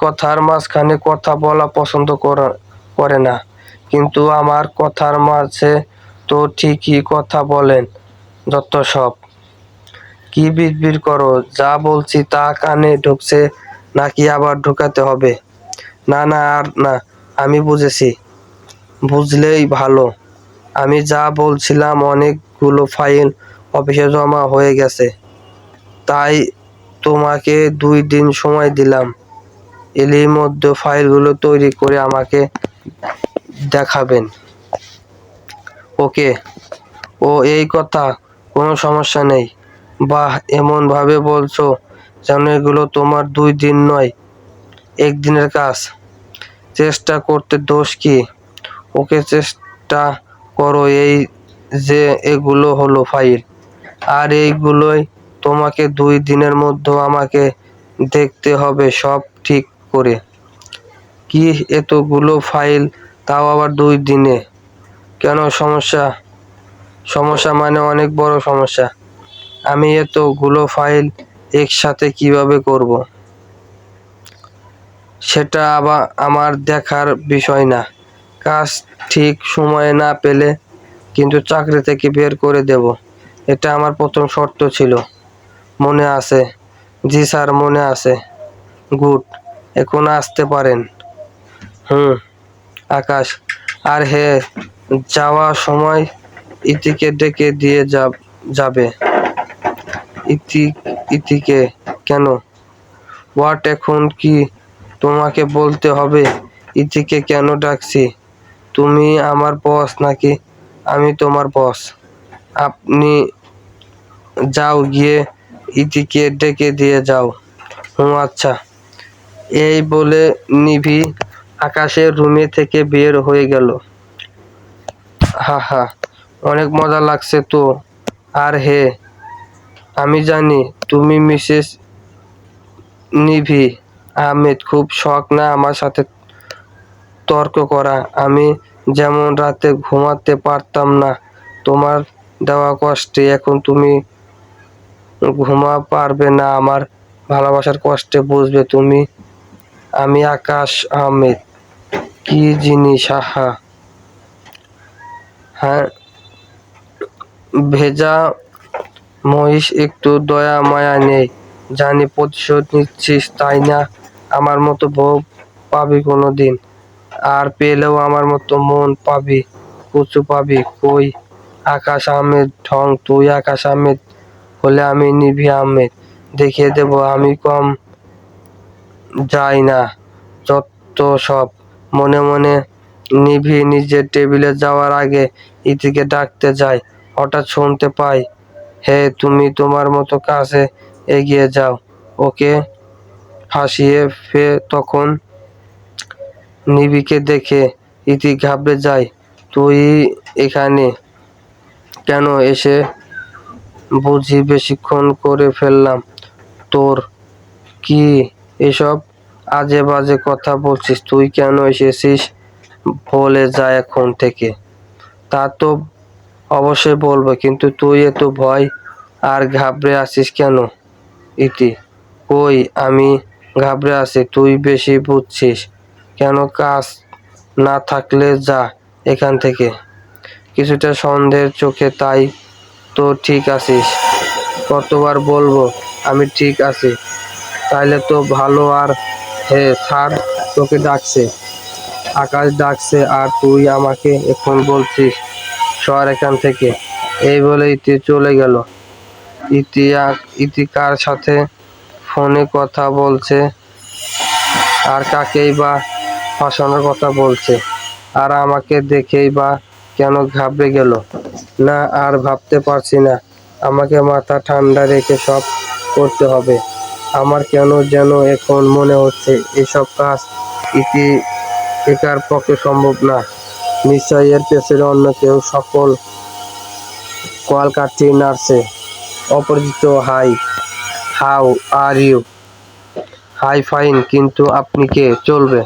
কথার মাঝখানে কথা বলা পছন্দ করে না, কিন্তু আমার কথার মাঝে তো ঠিকই কথা বলেন যত সব। কি বিড়বিড় করো? যা বলছি তা কানে ঢুকছে নাকি আবার ঢুকাতে হবে? না না, আর না, আমি বুঝেছি। বুঝলেই ভালো। আমি যা বলছিলাম, অনেকগুলো ফাইল অফিসে জমা হয়ে গেছে, তাই তোমাকে 2 দিন সময় দিলাম। এরই মধ্যে ফাইলগুলো তৈরি করে আমাকে দেখাবেন। ওকে? ও, এই কথা, কোনো সমস্যা নেই। বাহ, এমন ভাবে বলছো যেন এগুলো তোমার 2 দিন নয়, 1 দিনের কাজ। চেষ্টা করতে দোষ কি? ওকে, চেষ্টা করো। এই যে এগুলো হলো ফাইল, আর এইগুলোই তোমাকে 2 দিনের মধ্যে আমাকে দেখতে হবে সব ঠিক করে। কি, এতগুলো ফাইল, তাও আবার 2 দিনে? কেন, সমস্যা? সমস্যা মানে অনেক বড় সমস্যা। আমি এতগুলো ফাইল একসাথে কিভাবে করব? সেটা আবার আমার দেখার বিষয় না। কাজ ঠিক সময়ে না পেলে কিন্তু চাকরি থেকে বের করে দেব, এটা আমার প্রথম শর্ত ছিল। মনে আছে? জি স্যার, মনে আছে। গুড, এখন আসতে পারেন। আকাশ, আর হ্যাঁ, যাওয়ার সময় ইতিকে ডেকে দিয়ে যাবে। ইতিকে? কেন? হোয়াট, এখন কি তোমাকে বলতে হবে ইতিকে কেন ডাকছি? তুমি আমার বস নাকি আমি তোমার বস? আপনি যাও, গিয়ে ইতিকে ডেকে দিয়ে যাও। আচ্ছা। এই বলে নিভি আকাশের রুমে থেকে বের হয়ে গেল। হা হা, অনেক মজা লাগছে তো। আর হে, আমি জানি তুমি মিসেস নিভি আহমেদ খুব শখ না আমার সাথে তর্ক করা। আমি যেমন রাতে ঘুমাতে পারতাম না তোমার দেওয়া কষ্টে, এখন তুমি ঘুমা পারবে না আমার ভালোবাসার কষ্টে, বুঝবে তুমি। আমি আকাশ আহমেদ। কি জিনিস, আহা। হ্যাঁ, ভেজা মহিষ, একটু দয়া মায়া নেই। জানি প্রতিশোধ নিচ্ছিস, তাই না? আমার মতো বউ পাবি কোনোদিন? আর পেলেও আমার মতো মন পাবি? কুচু পাবি কই? আকাশ আহমেদ ঢং, তুই আকাশ আহমেদ হলে আমি নিভি আহমেদ। দেখিয়ে দেব আমি কম যাই না। যত সব। মনে মনে নিভি নিজের টেবিলে যাওয়ার আগে ইতিকে ডাকতে যায়। হঠাৎ শুনতে পাই, হে তুমি তোমার মতো কাছে এগিয়ে যাও। ওকে হাসিয়ে তখন নিবিকে দেখে ইতি ঘাবড়ে যায়। তুই এখানে কেন? এসে বুঝি বেশিক্ষণ করে ফেললাম? তোর কি এসব আজে বাজে কথা বলছিস? তুই কেন এসেছিস বলে যা এখন থেকে। তা তো অবশ্যই বলবো, কিন্তু তুই এত ভয় আর ঘাবড়ে আছিস কেন? ইতি, কই আমি ঘাবড়ে আছি? তুই বেশি বুঝছিস। কেন কাজ না থাকলে যা এখান থেকে। কিছুটা সন্দেহের চোখে, তাই তো ঠিক আছিস? কতবার বলবো আমি ঠিক আছি? তাইলে তো ভালো। আর হে স্যার তোকে ডাকছে, আকাশ ডাকছে, আর তুই আমাকে এখন বলছিস সর এখান থেকে। এই বলে ইতি চলে গেল। ইতি কার সাথে ফোনে কথা বলছে, আর কাকেই বা ফাঁসানোর কথা বলছে, আর আমাকে দেখেই বা কেন ঘাবড়ে গেল? না, আর ভাবতে পারছি না। আমাকে মাথা ঠান্ডা রেখে সব করতে হবে। আমার কেন যেন এখন মনে হচ্ছে এসব কাজ ইতি একার পক্ষে সম্ভব না। নিশ্চয়ই এর পেছনে অন্য কেউ। সকল কল কাটছে নার্সে। অপরিচিত, hi, how are you? Hi, fine, কিন্তু আপনি কে? চলবে।